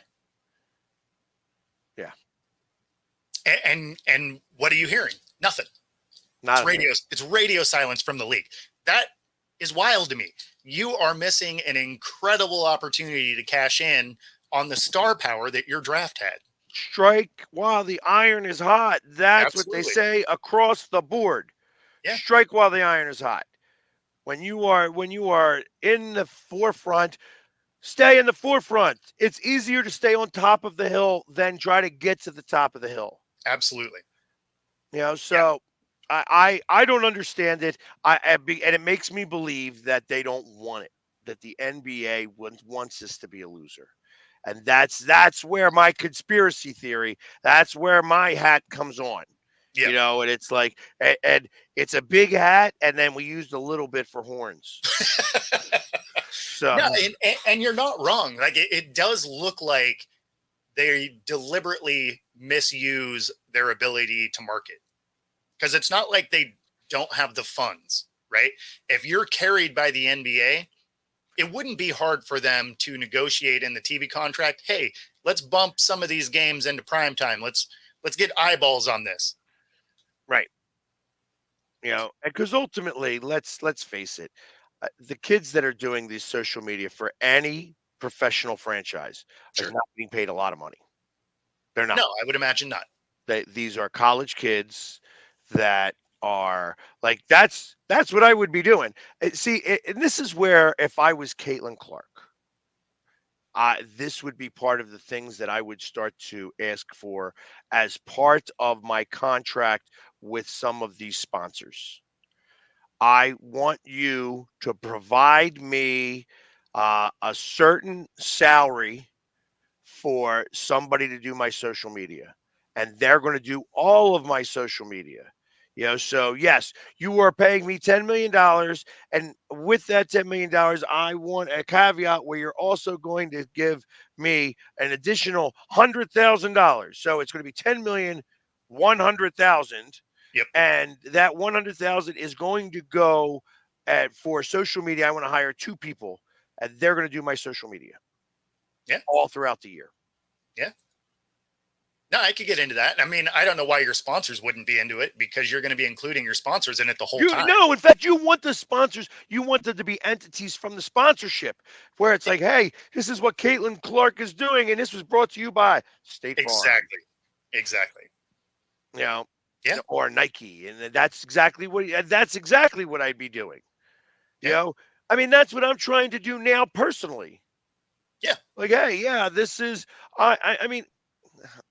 Yeah. And what are you hearing? Nothing. Not It's radio. It's radio silence from the league. That is wild to me. You are missing an incredible opportunity to cash in on the star power that your draft had. Strike while the iron is hot. That's what they Absolutely. say across the board. Yeah. Strike while the iron is hot. When you are in the forefront, stay in the forefront. It's easier to stay on top of the hill than try to get to the top of the hill. Absolutely. So I don't understand it. And it makes me believe that they don't want it. That the NBA wants us to be a loser. And that's where my conspiracy theory, that's where my hat comes on. Yeah. And it's like, and it's a big hat, and then we used a little bit for horns. So No, and you're not wrong. Like it does look like they deliberately misuse their ability to market, because it's not like they don't have the funds, right? If you're carried by the NBA, it wouldn't be hard for them to negotiate in the TV contract. Hey, let's bump some of these games into prime time. Let's get eyeballs on this. right. Because ultimately, let's face it, the kids that are doing these social media for any professional franchise Sure. are not being paid a lot of money. They're not. No, I would imagine not. These are college kids that are like that's what I would be doing. See, and this is where if I was Caitlin Clark, this would be part of the things that I would start to ask for as part of my contract with some of these sponsors. I want you to provide me a certain salary for somebody to do my social media, and they're going to do all of my social media. So yes, you are paying me $10 million. And with that $10 million, I want a caveat where you're also going to give me an additional $100,000. So it's going to be 10,100,000. Yep. And that 100,000 is going to go for social media. I want to hire 2 people and they're going to do my social media. Yeah. All throughout the year. Yeah. No, I could get into that. I mean, I don't know why your sponsors wouldn't be into it because you're going to be including your sponsors in it the whole time. No, in fact, you want the sponsors, you want there to be entities from the sponsorship where it's like, hey, this is what Caitlin Clark is doing, and this was brought to you by State Farm. Exactly. Yeah. Or Nike. And that's exactly what I'd be doing. I mean, that's what I'm trying to do now personally. Yeah. Like, hey, yeah, this is I mean,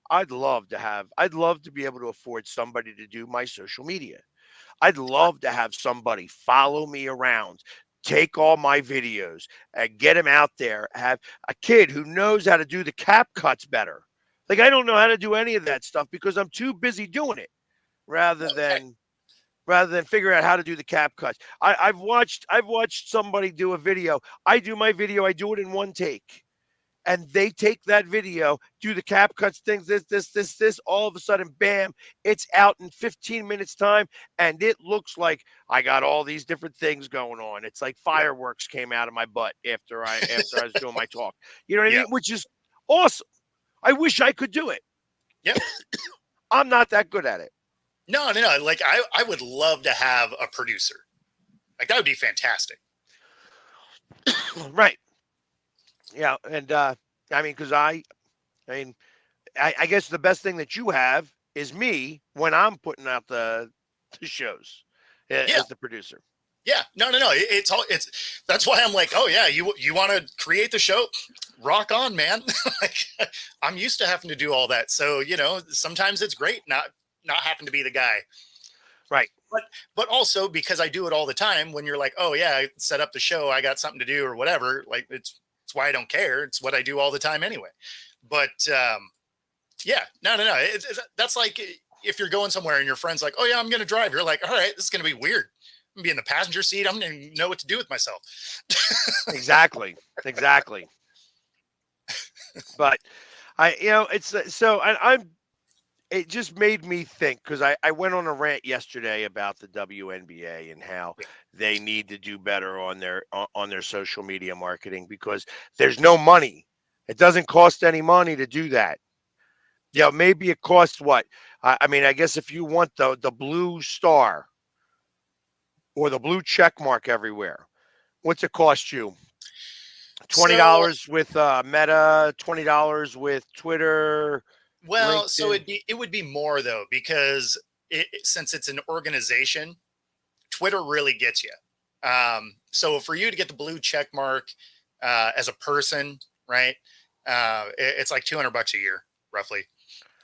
I'd love to be able to afford somebody to do my social media. I'd love to have somebody follow me around, take all my videos, and get them out there. Have a kid who knows how to do the cap cuts better. Like, I don't know how to do any of that stuff because I'm too busy doing it rather than figure out how to do the cap cuts. I've watched somebody do a video. I do my video, I do it in one take. And they take that video, do the cap cuts, things, this, all of a sudden, bam, it's out in 15 minutes time. And it looks like I got all these different things going on. It's like fireworks came out of my butt after I was doing my talk. You know what I mean? Which is awesome. I wish I could do it. Yep. I'm not that good at it. No. Like, I would love to have a producer. Like, that would be fantastic. Right. Yeah, and I mean, because I guess the best thing that you have is me when I'm putting out the shows as the producer. Yeah, no. It's that's why I'm like, oh yeah, you want to create the show, rock on, man. Like, I'm used to having to do all that, so sometimes it's great not having to be the guy. Right. But also because I do it all the time. When you're like, oh yeah, I set up the show, I got something to do or whatever. Like, it's why I don't care. It's what I do all the time anyway. But yeah, no. That's like if you're going somewhere and your friend's like, oh yeah, I'm going to drive. You're like, all right, this is going to be weird. I'm going to be in the passenger seat. I'm going to know what to do with myself. Exactly. But it just made me think because I went on a rant yesterday about the WNBA and how they need to do better on their social media marketing because there's no money. It doesn't cost any money to do that. Maybe it costs what? I mean, I guess if you want the blue star or the blue check mark everywhere, what's it cost you? $20 with Meta, $20 with Twitter. Well, LinkedIn. so it would be more though, because since it's an organization, Twitter really gets you. So for you to get the blue check mark as a person, right? It's like $200 a year, roughly.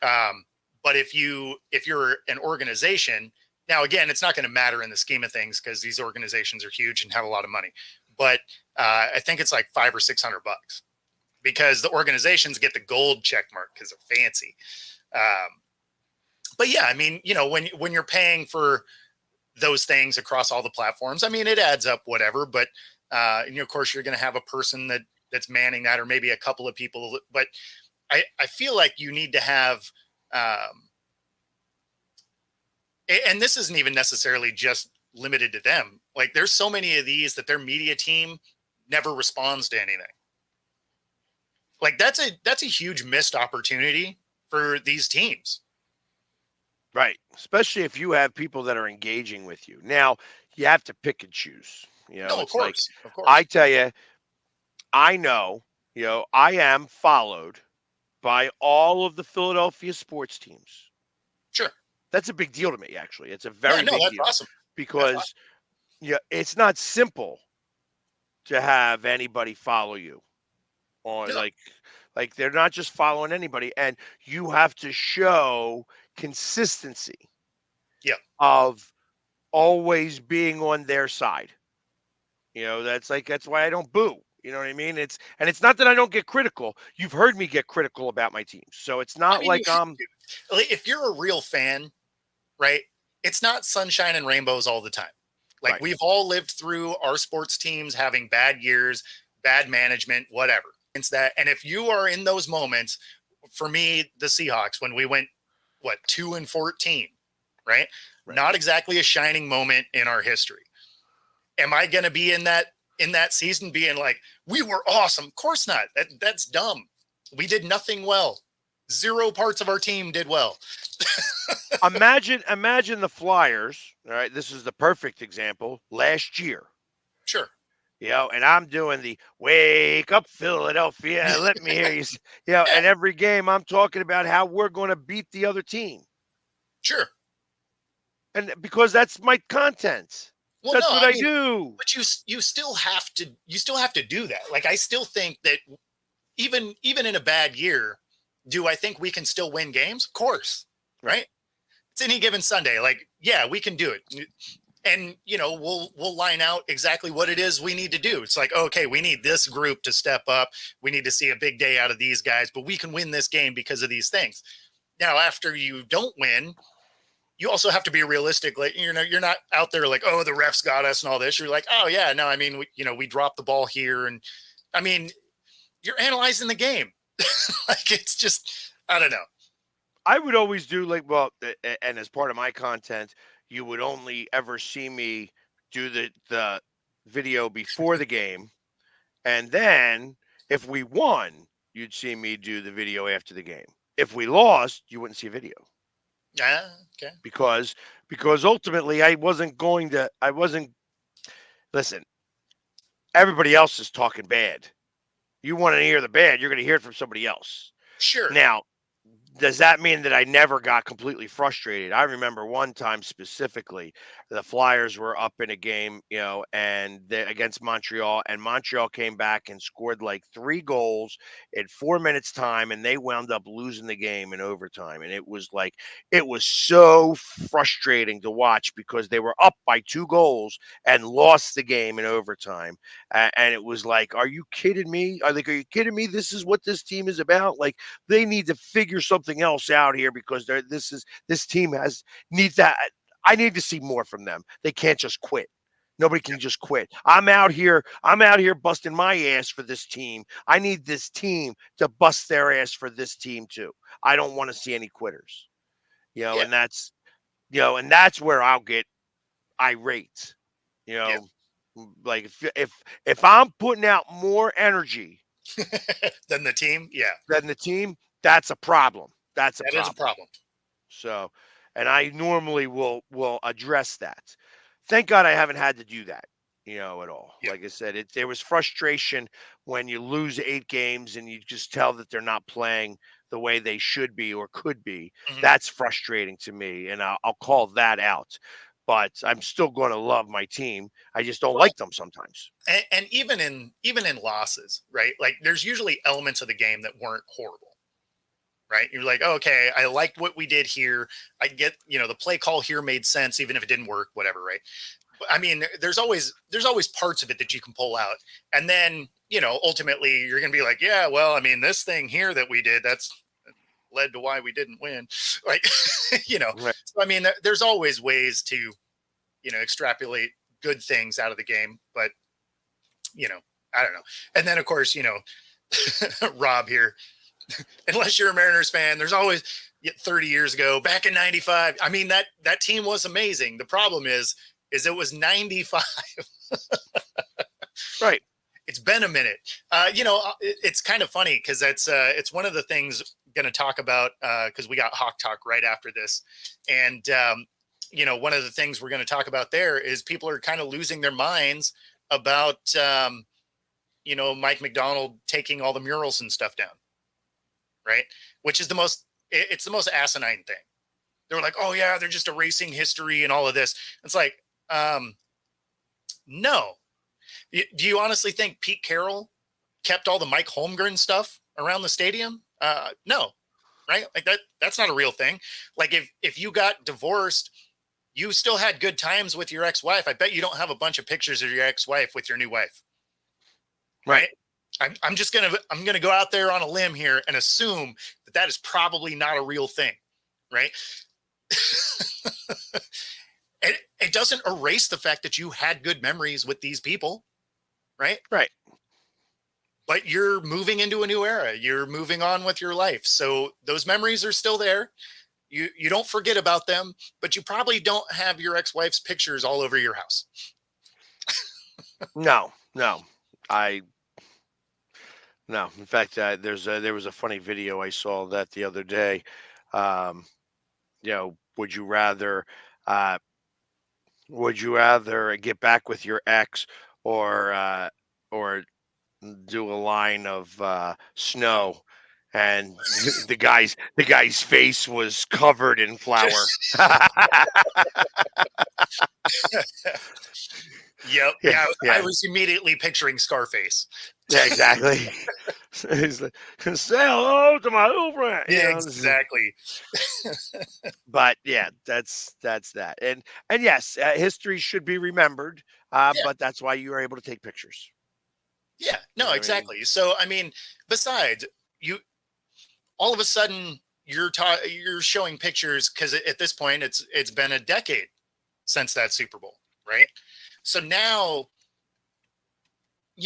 But if you're an organization, now again, it's not going to matter in the scheme of things because these organizations are huge and have a lot of money. But I think it's like $500 or $600 because the organizations get the gold check mark because they're fancy. But yeah, I mean, when you're paying for those things across all the platforms, I mean, it adds up, whatever. But of course, you're going to have a person that's manning that, or maybe a couple of people. But I feel like you need to have, and this isn't even necessarily just limited to them. Like, there's so many of these that their media team never responds to anything. Like, that's a huge missed opportunity for these teams. Right. Especially if you have people that are engaging with you. Now, you have to pick and choose. Of course. I tell you, I know, I am followed by all of the Philadelphia sports teams. Sure. That's a big deal to me, actually. It's a very big that's deal. Awesome. Because it's not simple to have anybody follow you. Or like they're not just following anybody, and you have to show consistency of always being on their side. That's why I don't boo. You know what I mean? It's not that I don't get critical. You've heard me get critical about my team. So it's not if you're a real fan, right? it's not sunshine and rainbows all the time. Like we've all lived through our sports teams having bad years, bad management, whatever. It's that. And if you are in those moments, for me, the Seahawks, when we went, 2-14, right? Not exactly a shining moment in our history. Am I going to be in that season being like, we were awesome? Of course not. That's dumb. We did nothing well. 0 parts of our team did well. Imagine the Flyers. All right, this is the perfect example. Last year, sure, and I'm doing the "Wake Up, Philadelphia, let me hear you." And every game I'm talking about how we're going to beat the other team. Sure, and because that's my content. Well, that's no, what I do. But you still have to do that. Like I still think that even in a bad year, do I think we can still win games? Of course, right? It's any given Sunday. Like, yeah, we can do it. And, we'll line out exactly what it is we need to do. It's like, okay, we need this group to step up. We need to see a big day out of these guys, but we can win this game because of these things. Now, after you don't win, you also have to be realistic. Like, you're not out there like, oh, the refs got us and all this. You're like, oh yeah, no, I mean, we dropped the ball here. And I mean, you're analyzing the game. Like, it's just, I don't know. I would always do and as part of my content, you would only ever see me do the video before the game. And then if we won, you'd see me do the video after the game. If we lost, you wouldn't see a video. Okay. Because ultimately listen, everybody else is talking bad. You want to hear the bad, you're going to hear it from somebody else. Sure. Now, does that mean that I never got completely frustrated? I remember one time specifically, the Flyers were up in a game, and against Montreal, and Montreal came back and scored like 3 goals in 4 minutes time, and they wound up losing the game in overtime. And it was so frustrating to watch because they were up by 2 goals and lost the game in overtime. And it was like, are you kidding me? Are you kidding me? This is what this team is about. Like, they need to figure something else out here because this team needs that. I need to see more from them. They can't just quit. Nobody can just quit. I'm out here busting my ass for this team. I need this team to bust their ass for this team too. I don't want to see any quitters. And that's where I'll get irate. Like if I'm putting out more energy than the team, that's a problem. That is a problem. So, and I normally will address that. Thank God I haven't had to do that, at all. Yep. Like I said, there was frustration when you lose 8 games and you just tell that they're not playing the way they should be or could be. Mm-hmm. That's frustrating to me, and I'll call that out. But I'm still going to love my team. I just don't like them sometimes. And even in losses, right? Like, there's usually elements of the game that weren't horrible. Right. You're like, oh, okay, I liked what we did here. I get, the play call here made sense, even if it didn't work, whatever. Right. But, I mean, there's always parts of it that you can pull out. And then, ultimately you're going to be like, yeah, well, I mean, this thing here that we did, that's led to why we didn't win. Like, right. So, I mean, there's always ways to, extrapolate good things out of the game. But, I don't know. And then, of course, Rob here. Unless you're a Mariners fan, there's always 30 years ago, back in 95. I mean, that team was amazing. The problem is it was 95. Right. It's been a minute. It's kind of funny because it's one of the things going to talk about because we got Hawk Talk right after this. And, one of the things we're going to talk about there is people are kind of losing their minds about, Mike McDonald taking all the murals and stuff down. Right. Which is the most asinine thing. They were like, oh yeah, they're just erasing history and all of this. It's like, no. Do you honestly think Pete Carroll kept all the Mike Holmgren stuff around the stadium? No. Right. Like that's not a real thing. Like if you got divorced, you still had good times with your ex-wife. I bet you don't have a bunch of pictures of your ex-wife with your new wife. Right. I'm going to go out there on a limb here and assume that is probably not a real thing. Right. It doesn't erase the fact that you had good memories with these people, right? Right. But you're moving into a new era. You're moving on with your life. So those memories are still there. You don't forget about them, but you probably don't have your ex-wife's pictures all over your house. No. No. In fact, there was a funny video I saw that the other day. Um, would you rather uh, get back with your ex or do a line of snow? And the guy's face was covered in flour. Yep. Yeah, Yeah. I yeah. was immediately picturing Scarface. Yeah, exactly. He's like, say hello to my old friend. Yeah, This is, exactly. but yeah, that's that. And yes, history should be remembered. Yeah. But that's why you are able to take pictures. Yeah. You know No, what I mean? exactly. So, I mean, besides, you all of a sudden you're showing pictures because at this point it's been a decade since that Super Bowl, right? So now,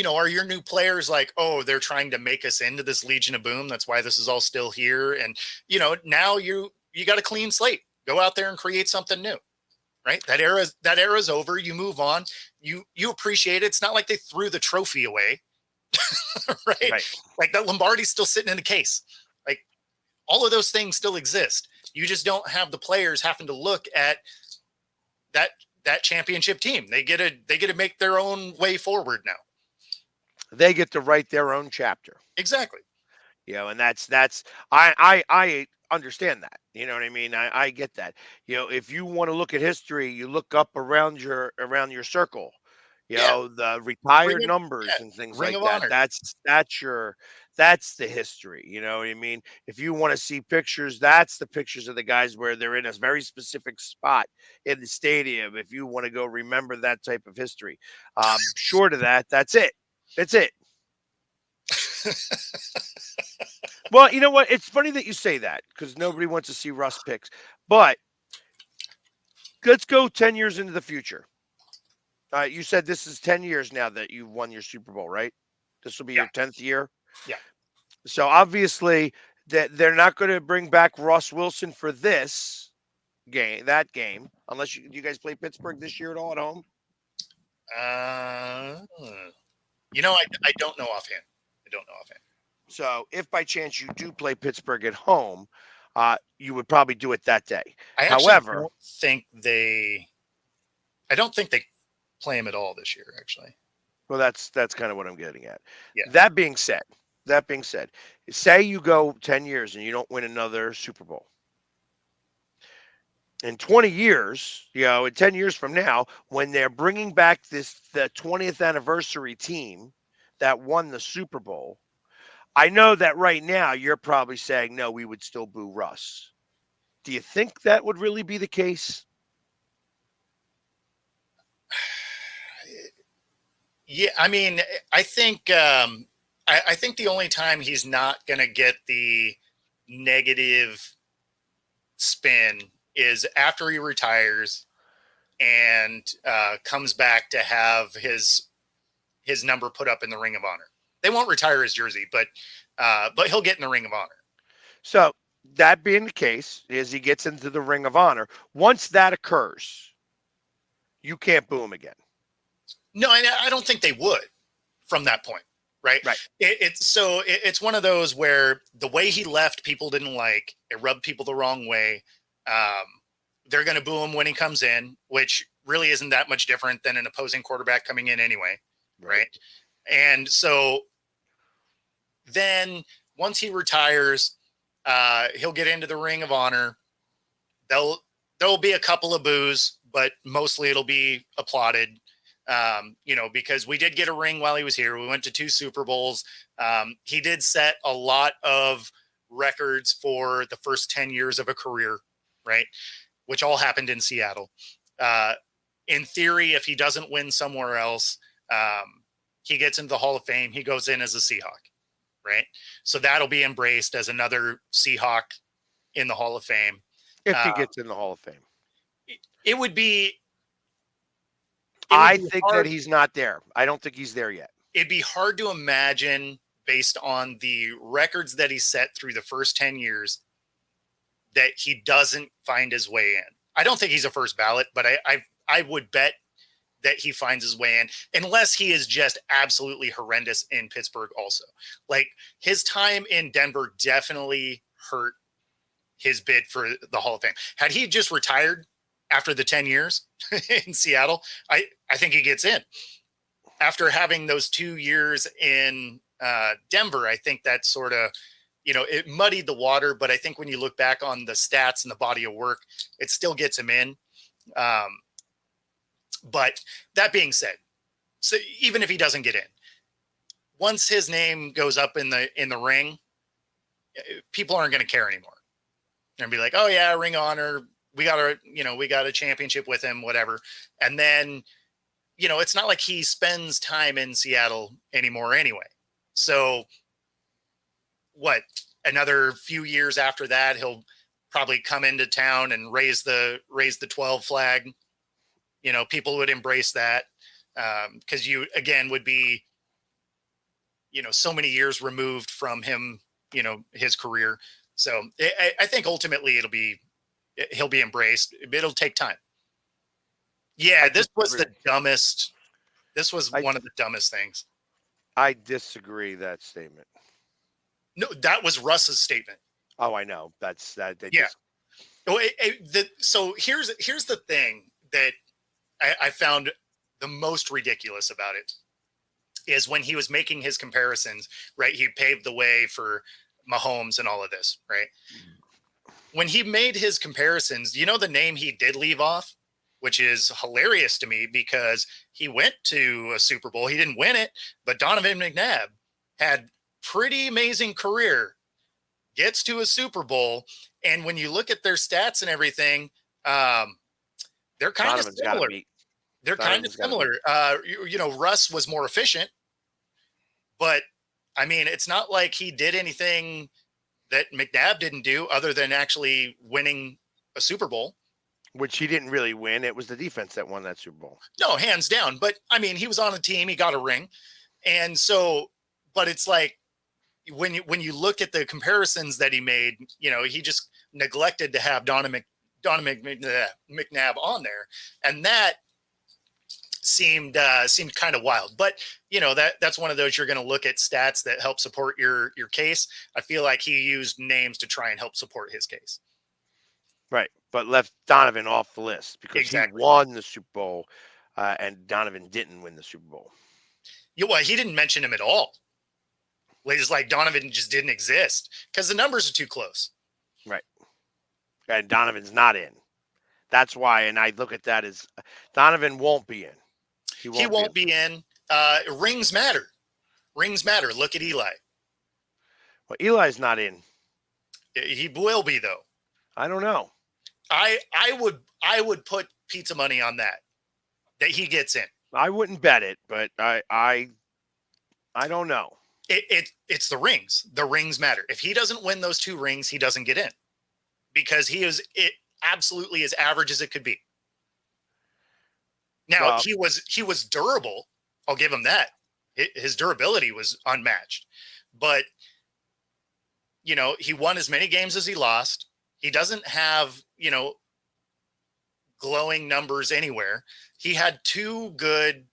are your new players like, oh, they're trying to make us into this Legion of Boom? That's why this is all still here. And now you got a clean slate. Go out there and create something new, right? That era's over. You move on. You appreciate it. It's not like they threw the trophy away, right? Right. Like that Lombardi's still sitting in the case. Like all of those things still exist. You just don't have the players having to look at that championship team. They get to make their own way forward now. They get to write their own chapter. Exactly. And that's I understand that. You know what I mean? I get that. If you want to look at history, you look up around your circle. The retired numbers and things Ring like of that. Honor. That's the history. You know what I mean? If you want to see pictures, that's the pictures of the guys where they're in a very specific spot in the stadium. If you want to go remember that type of history, short of that, that's it. That's it. Well, you know what? It's funny that you say that because nobody wants to see Russ picks. But let's go 10 years into the future. You said this is 10 years now that you've won your Super Bowl, right? This will be your 10th year. Yeah. So obviously that they're not going to bring back Russ Wilson for that game, unless you guys play Pittsburgh this year at all at home. I don't know offhand. So if by chance you do play Pittsburgh at home, you would probably do it that day. However, I don't think they play him at all this year, actually. Well, that's kind of what I'm getting at. Yeah. That being said, say you go 10 years and you don't win another Super Bowl. In 20 years, in 10 years from now, when they're bringing back the 20th anniversary team that won the Super Bowl, I know that right now you're probably saying, no, we would still boo Russ. Do you think that would really be the case? Yeah, I mean, I think I think the only time he's not going to get the negative spin is after he retires and comes back to have his number put up in the Ring of Honor. They won't retire his jersey, but he'll get in the Ring of Honor. So that being the case, as he gets into the Ring of Honor, once that occurs, you can't boo him again. No, I don't think they would from that point, right? Right. It's one of those where the way he left, people didn't like. It rubbed people the wrong way. They're going to boo him when he comes in, which really isn't that much different than an opposing quarterback coming in anyway, right? And so then once he retires, he'll get into the Ring of Honor. There'll be a couple of boos, but mostly it'll be applauded. Because we did get a ring while he was here. We went to 2 Super Bowls. He did set a lot of records for the first 10 years of a career, right? Which all happened in Seattle. In theory, if he doesn't win somewhere else, he gets into the Hall of Fame. He goes in as a Seahawk, right? So that'll be embraced as another Seahawk in the Hall of Fame. If he gets in the Hall of Fame. it would be. I think that he's not there. I don't think he's there yet. It'd be hard to imagine, based on the records that he set through the first 10 years, that he doesn't find his way in. I don't think he's a first ballot, but I would bet that he finds his way in, unless he is just absolutely horrendous in Pittsburgh also. Like, his time in Denver definitely hurt his bid for the Hall of Fame. Had he just retired after the 10 years in Seattle, I think he gets in. After having those 2 years in Denver, I think that sort of, it muddied the water. But I think when you look back on the stats and the body of work, it still gets him in. But that being said, so even if he doesn't get in, once his name goes up in the ring, people aren't going to care anymore. They're going to be like, oh yeah, Ring of Honor. We got a championship with him, whatever. And then, it's not like he spends time in Seattle anymore anyway. So what, another few years after that, he'll probably come into town and raise the 12 flag. People would embrace that. Cause you again would be, so many years removed from him, his career. So I think ultimately he'll be embraced. It'll take time. Yeah, this was the dumbest. This was one of the dumbest things. I disagree that statement. No, that was Russ's statement. Oh, I know. That's that. Yeah. So here's the thing that I found the most ridiculous about it is when he was making his comparisons. Right, he paved the way for Mahomes and all of this. Right. When he made his comparisons, the name he did leave off, which is hilarious to me because he went to a Super Bowl. He didn't win it, but Donovan McNabb had pretty amazing career, gets to a Super Bowl. And when you look at their stats and everything, they're kind of similar. They're kind of similar. Russ was more efficient, but I mean, it's not like he did anything that McNabb didn't do other than actually winning a Super Bowl. Which he didn't really win. It was the defense that won that Super Bowl. No, hands down. But I mean, he was on a team, he got a ring. And so, but it's like, when you look at the comparisons that he made, he just neglected to have Donovan McNabb on there. And that seemed kind of wild. But that's one of those, you're going to look at stats that help support your case. I feel like he used names to try and help support his case. Right, but left Donovan off the list because he won the Super Bowl, and Donovan didn't win the Super Bowl. Yeah, well, he didn't mention him at all. It's like Donovan just didn't exist because the numbers are too close. Right, and Donovan's not in. That's why, and I look at that as Donovan won't be in. He won't be in. Rings matter. Rings matter. Look at Eli. Well, Eli's not in. He will be though. I don't know. I would put pizza money on that he gets in. I wouldn't bet it, but I don't know. It's the rings. The rings matter. If he doesn't win those 2 rings, he doesn't get in because he is absolutely as average as it could be. Now he was durable. I'll give him that. His durability was unmatched, but he won as many games as he lost. He doesn't have, glowing numbers anywhere. He had 2 good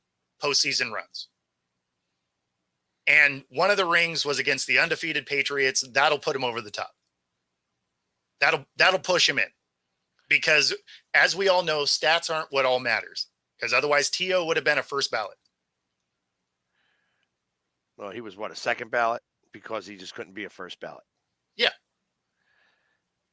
postseason runs. And one of the rings was against the undefeated Patriots. That'll put him over the top. That'll push him in. Because as we all know, stats aren't what all matters. Because otherwise T.O. would have been a first ballot. Well, he was a second ballot because he just couldn't be a first ballot. Yeah.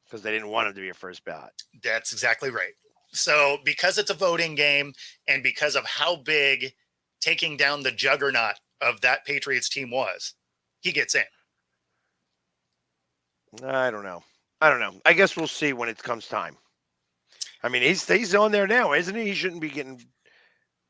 Because they didn't want him to be a first ballot. That's exactly right. So because it's a voting game and because of how big taking down the juggernaut of that Patriots team was, he gets in. I don't know. I guess we'll see when it comes time. I mean, he's on there now, isn't he? He shouldn't be getting.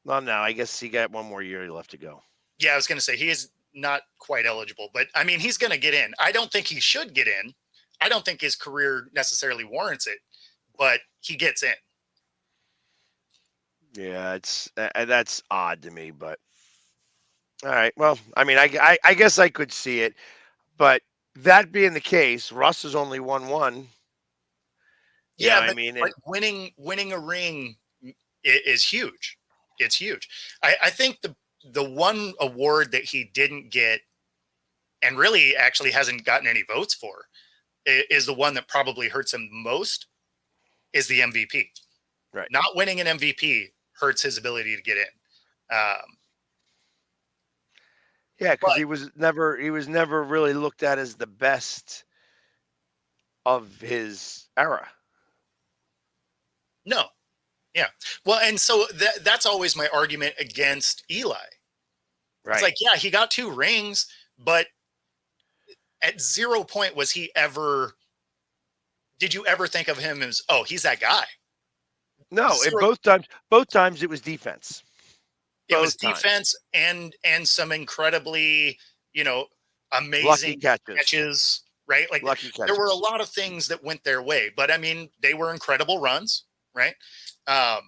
Well, no, I guess he got 1 more year left to go. Yeah, I was going to say he is not quite eligible, but I mean, he's going to get in. I don't think he should get in. I don't think his career necessarily warrants it, but he gets in. Yeah, that's odd to me, but all right. Well, I mean, I guess I could see it, but that being the case, Russ has only won one. Yeah, I but mean, but and winning a ring is huge. It's huge. I think the one award that he didn't get, and really actually hasn't gotten any votes for, is the one that probably hurts him most, is the MVP. right. Not winning an MVP hurts his ability to get in. Yeah, because But he was never really looked at as the best of his era. no, yeah. Well, and so that's always my argument against Eli. It's Right. like, yeah, he got 2 rings, but at 0 point was he ever. Did you ever think of him as, oh, he's that guy? No, Zero. both times it was defense. It was Both times. defense and some incredibly, Lucky amazing catches. catches, right? Like Lucky there were a catches. lot of things that went their way, but I mean, they were incredible runs, right? Now,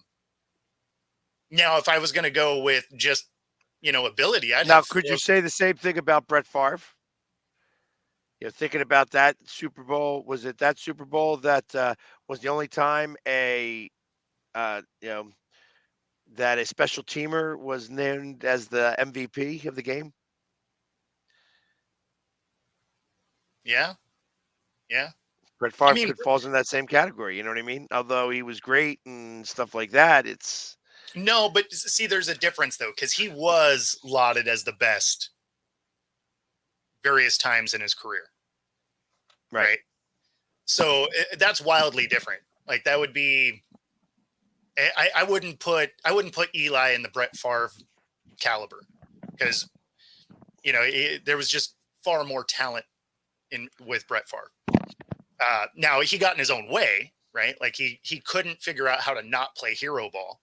if I was going to go with just, ability, I'd Now, have could you 4. say the same thing about Brett Favre? Thinking about that Super Bowl, was it that Super Bowl that was the only time uh, you know, that a special teamer was named as the MVP of the game? Yeah. Yeah. Brett I Favre mean, could falls in that same category. You know what I mean? Although he was great and stuff like that, it's no, but see, there's a difference though, because he was lauded as the best various times in his career. Right. So that's wildly different. Like that would be, I wouldn't put Eli in the Brett Favre caliber, because there was just far more talent with Brett Favre. Now he got in his own way, right? Like he couldn't figure out how to not play hero ball,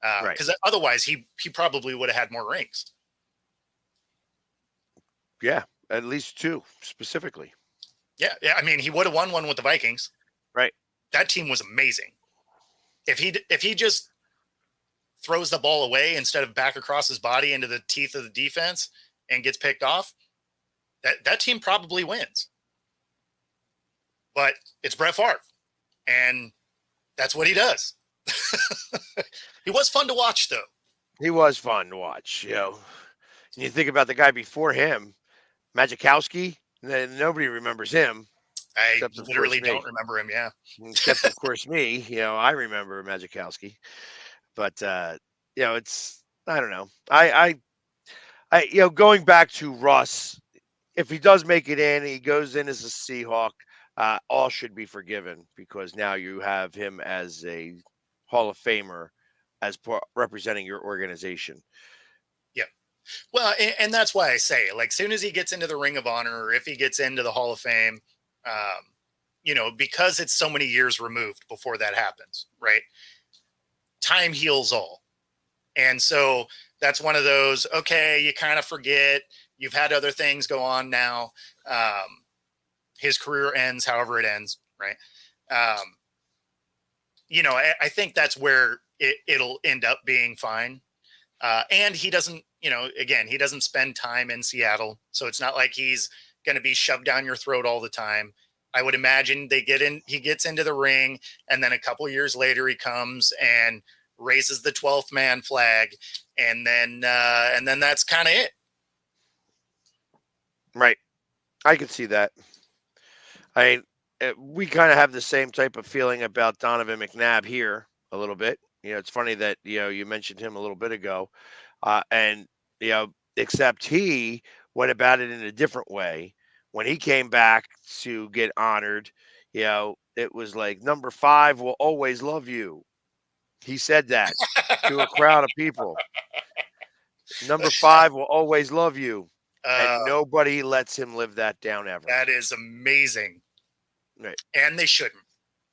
because otherwise he probably would have had more rings. Yeah, at least 2 specifically. Yeah. I mean, he would have won one with the Vikings. Right. That team was amazing. If he just throws the ball away instead of back across his body into the teeth of the defense and gets picked off, that team probably wins. But it's Brett Favre, and that's what he does. He was fun to watch, though. He was fun to watch, And you think about the guy before him, Majikowski, nobody remembers him. I Except, of literally course, me. don't remember him. Yeah. Except, of course, me. I remember Majikowski. But, it's, I don't know. Going back to Russ, if he does make it in, he goes in as a Seahawk, all should be forgiven because now you have him as a Hall of Famer as representing your organization. Yeah. Well, and that's why I say, like, soon as he gets into the Ring of Honor, or if he gets into the Hall of Fame, because it's so many years removed before that happens, right? Time heals all. And so that's one of those, okay, you kind of forget. You've had other things go on now. His career ends however it ends, right? I think that's where it'll end up being fine. And he doesn't, again, he doesn't spend time in Seattle. So it's not like he's going to be shoved down your throat all the time. I would imagine he gets into the ring, and then a couple years later he comes and raises the 12th man flag, and then that's kind of it. Right. I can see that. We kind of have the same type of feeling about Donovan McNabb here a little bit. It's funny that, you mentioned him a little bit ago. And, except he went about it in a different way. When he came back to get honored, it was like, number 5 will always love you. He said that to a crowd of people. Number 5 will always love you. And nobody lets him live that down ever. That is amazing. Right. And they shouldn't.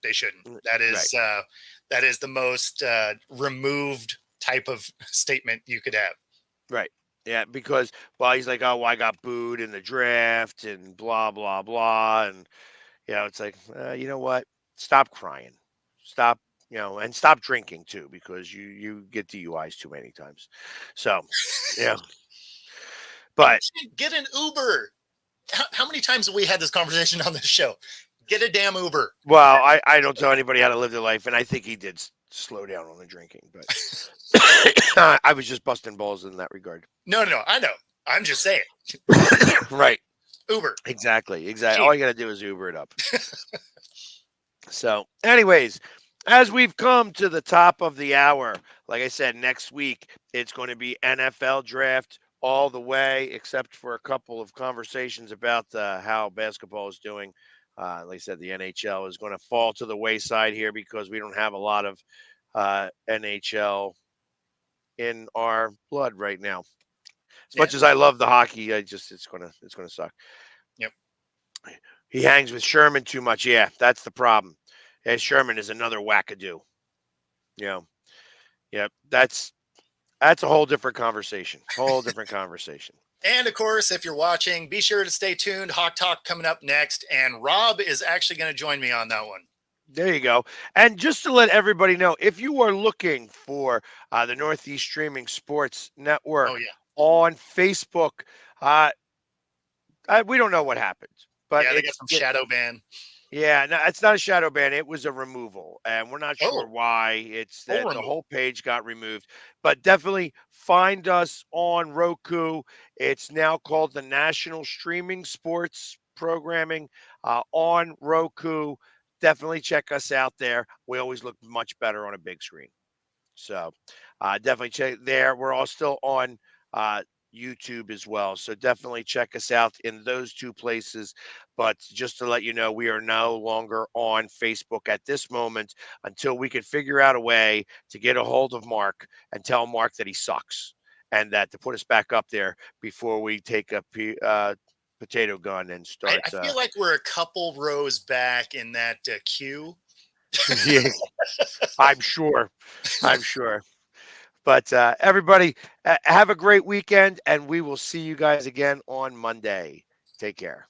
That is right. That is the most removed type of statement you could have. Right. Yeah, because he's like, oh, I got booed in the draft and blah blah blah, and it's like, you know what? Stop crying. Stop. and stop drinking too, because you get DUIs too many times. So, yeah. But get an Uber. How many times have we had this conversation on this show? Get a damn Uber. well, I don't tell anybody how to live their life, and I think he did slow down on the drinking, but I was just busting balls in that regard. No, I know. I'm just saying. Right. Uber. Exactly. Cheap. All you got to do is Uber it up. So, anyways, as we've come to the top of the hour, like I said, next week it's going to be NFL draft all the way, except for a couple of conversations about how basketball is doing. Like I said, the NHL is going to fall to the wayside here because we don't have a lot of NHL in our blood right now. As much as I love the hockey, it's gonna suck. Yep. He hangs with Sherman too much. Yeah, that's the problem. And Sherman is another wackadoo. Yeah, that's a whole different conversation. And of course, if you're watching, be sure to stay tuned. Hawk Talk coming up next, and Rob is actually going to join me on that one. There you go. And just to let everybody know, if you are looking for the Northeast Streaming Sports Network on Facebook, we don't know what happened, but they got some shadow ban. Yeah, no, it's not a shadow ban. It was a removal, and we're not sure why. It's that the whole page got removed. But definitely find us on Roku. It's now called the National Streaming Sports Programming on Roku. Definitely check us out there. We always look much better on a big screen. So definitely check there. We're all still on YouTube as well. So definitely check us out in those two places. But just to let you know, we are no longer on Facebook at this moment until we can figure out a way to get a hold of Mark and tell Mark that he sucks and that to put us back up there before we take a potato gun and start. I feel like we're a couple rows back in that queue. Yeah, I'm sure. But everybody, have a great weekend, and we will see you guys again on Monday. Take care.